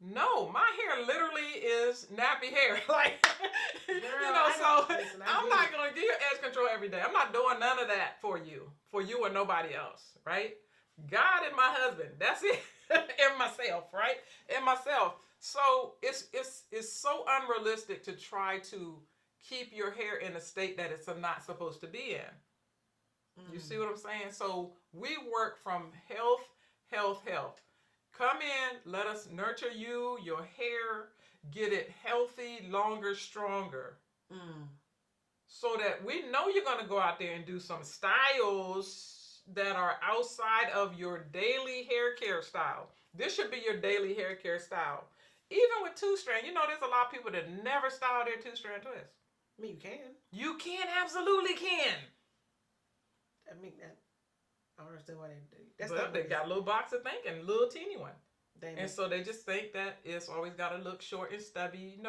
No, my hair literally is nappy hair. Like, I'm not going to give you edge control every day. I'm not doing none of that for you or nobody else, right? God and my husband, that's it. And myself, right? And myself. So it's so unrealistic to try to keep your hair in a state that it's not supposed to be in. You see what I'm saying? So we work from health. Come in, let us nurture you, your hair, get it healthy, longer, stronger. So that we know you're going to go out there and do some styles that are outside of your daily hair care style. This should be your daily hair care style. Even with 2-strand, there's a lot of people that never style their 2-strand twist. I mean, you can. You can, absolutely can. I mean, I don't understand why they do. They got a little box of think and a little teeny one. And so they just think that it's always got to look short and stubby.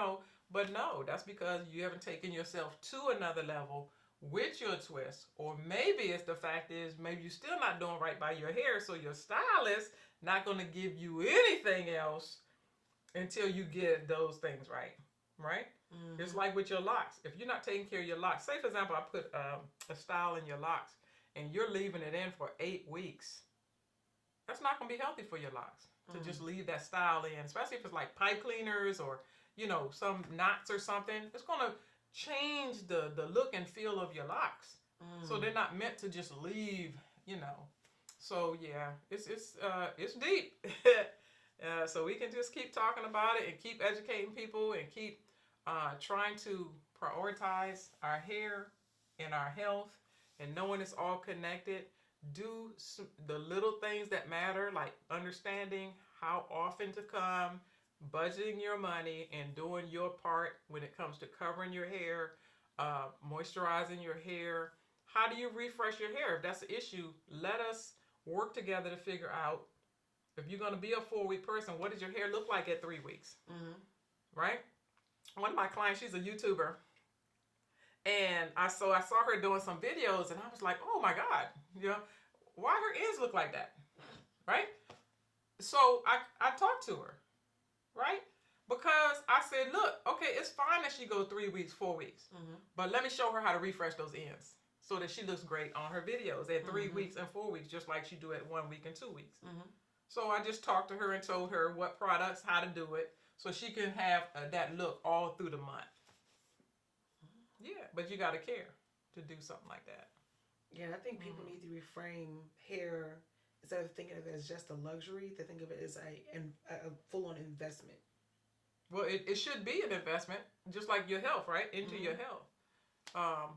But no, that's because you haven't taken yourself to another level with your twist. Or maybe it's the fact is maybe you're still not doing right by your hair, so your stylist not going to give you anything else until you get those things right. Right? It's like with your locks. If you're not taking care of your locks, say for example, I put a style in your locks and you're leaving it in for 8 weeks. That's not going to be healthy for your locks to just leave that style in, especially if it's like pipe cleaners or, some knots or something. It's going to change the look and feel of your locks. So they're not meant to just leave, So yeah, it's deep. So we can just keep talking about it and keep educating people and keep trying to prioritize our hair and our health and knowing it's all connected. Do the little things that matter, like understanding how often to come, budgeting your money, and doing your part when it comes to covering your hair, moisturizing your hair. How do you refresh your hair? If that's the issue, let us work together to figure out if you're going to be a 4-week person, what does your hair look like at 3 weeks? Right? One of my clients, she's a YouTuber. And I saw her doing some videos and I was like, oh my God, why her ends look like that? Right? So I talked to her, right? Because I said, look, okay, it's fine that she goes 3 weeks, 4 weeks, but let me show her how to refresh those ends so that she looks great on her videos at 3 weeks and 4 weeks, just like she do at 1 week and 2 weeks. So I just talked to her and told her what products, how to do it, so she can have that look all through the month. Yeah, but you got to care. to do something like that. Yeah, I think people need to reframe hair instead of thinking of it as just a luxury. They think of it as a full on investment. Well, it should be an investment, just like your health, right? Into your health.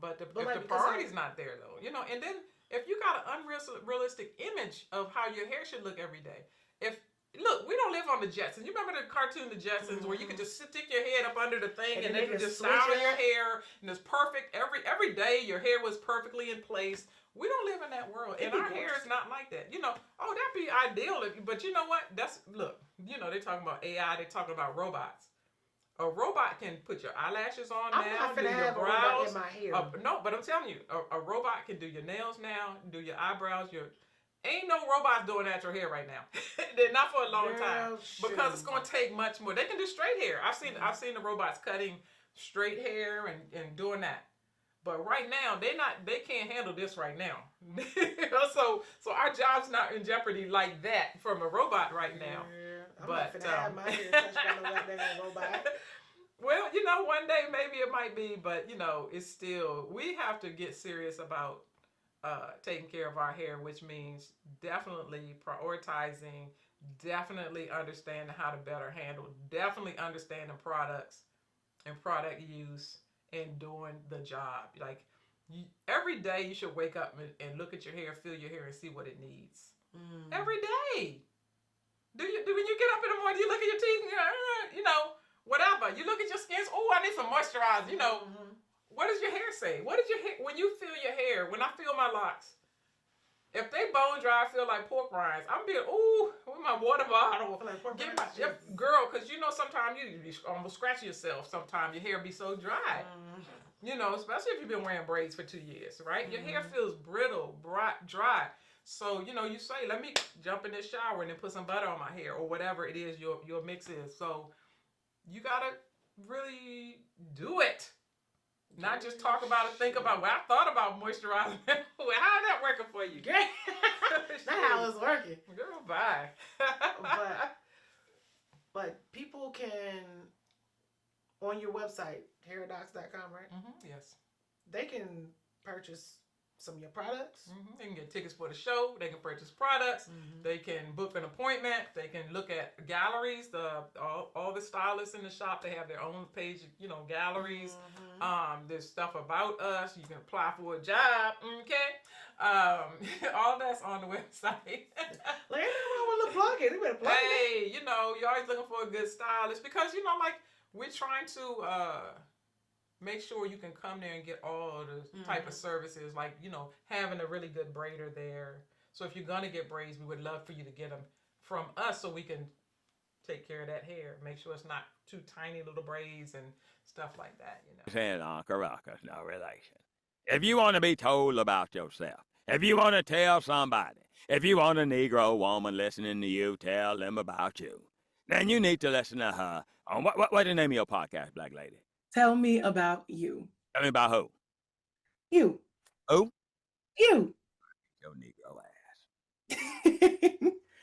But But if like, the because priority's not there, though, and then if you got an unrealistic image of how your hair should look every day, if look, we don't live on the Jetsons. You remember the cartoon The Jetsons, where you could just stick your head up under the thing and And they they could can just switch style it. your hair and it's perfect every day. Your hair was perfectly in place. We don't live in that world, It'd and be our hair gorgeous. is not like that. Oh, that'd be ideal. But you know what? Look. They talking about AI. They talking about robots. A robot can put your eyelashes on I'm now, not do finna your have a robot brows. in my hair. No, but I'm telling you, a robot can do your nails now, do your eyebrows. Ain't no robots doing natural hair right now. They're not for a long time Girl, because it's shoot. going to take much more. They can do straight hair. I've seen the robots cutting straight hair and doing that. But right now, they can't handle this right now. so our job's not in jeopardy like that from a robot right now. Yeah, I'm But, not finna have my hair touched by no goddamn robot. Well, one day maybe it might be, but it's still, we have to get serious about taking care of our hair, which means definitely prioritizing, definitely understanding how to better handle, definitely understanding products and product use and doing the job. Like every day you should wake up and look at your hair, feel your hair, and see what it needs. Every day. Do when you get up in the morning, you look at your teeth and whatever. You look at your skin. Oh, I need some moisturizer. What does your hair say? What does your hair, when you feel your hair, when I feel my locks, if they bone dry, I feel like pork rinds. I'm being, with my water bottle. Like Get girl, because sometimes you almost scratch yourself. Sometimes your hair be so dry. Especially if you've been wearing braids for 2 years, right? Your hair feels brittle, dry. So, you say, let me jump in this shower and then put some butter on my hair or whatever it is your mix is. So you got to really do it. Not just talk about it, think about, well, I thought about moisturizing. Well, how's that working for you? Not how it's working. Girl, bye. But people can, on your website, hairdocs.com, right? Yes. They can purchase some of your products. They can get tickets for the show. They can purchase products. They can book an appointment. They can look at galleries. All the stylists in the shop, they have their own page, galleries. There's stuff about us. You can apply for a job. Okay. All that's on the website. Like, ain't nothing wrong with plug it. They better plug it. Hey, you're always looking for a good stylist because, we're trying to make sure you can come there and get all the type of services, like, having a really good braider there. So if you're going to get braids, we would love for you to get them from us so we can take care of that hair. Make sure it's not too tiny little braids and stuff like that, Said Uncle Ruckus, no relation. If you want to be told about yourself, if you want to tell somebody, if you want a Negro woman listening to you tell them about you, then you need to listen to her on what's the name of your podcast, Black Lady? Tell me about you. Tell me about who? You. Who? You. Your Negro ass.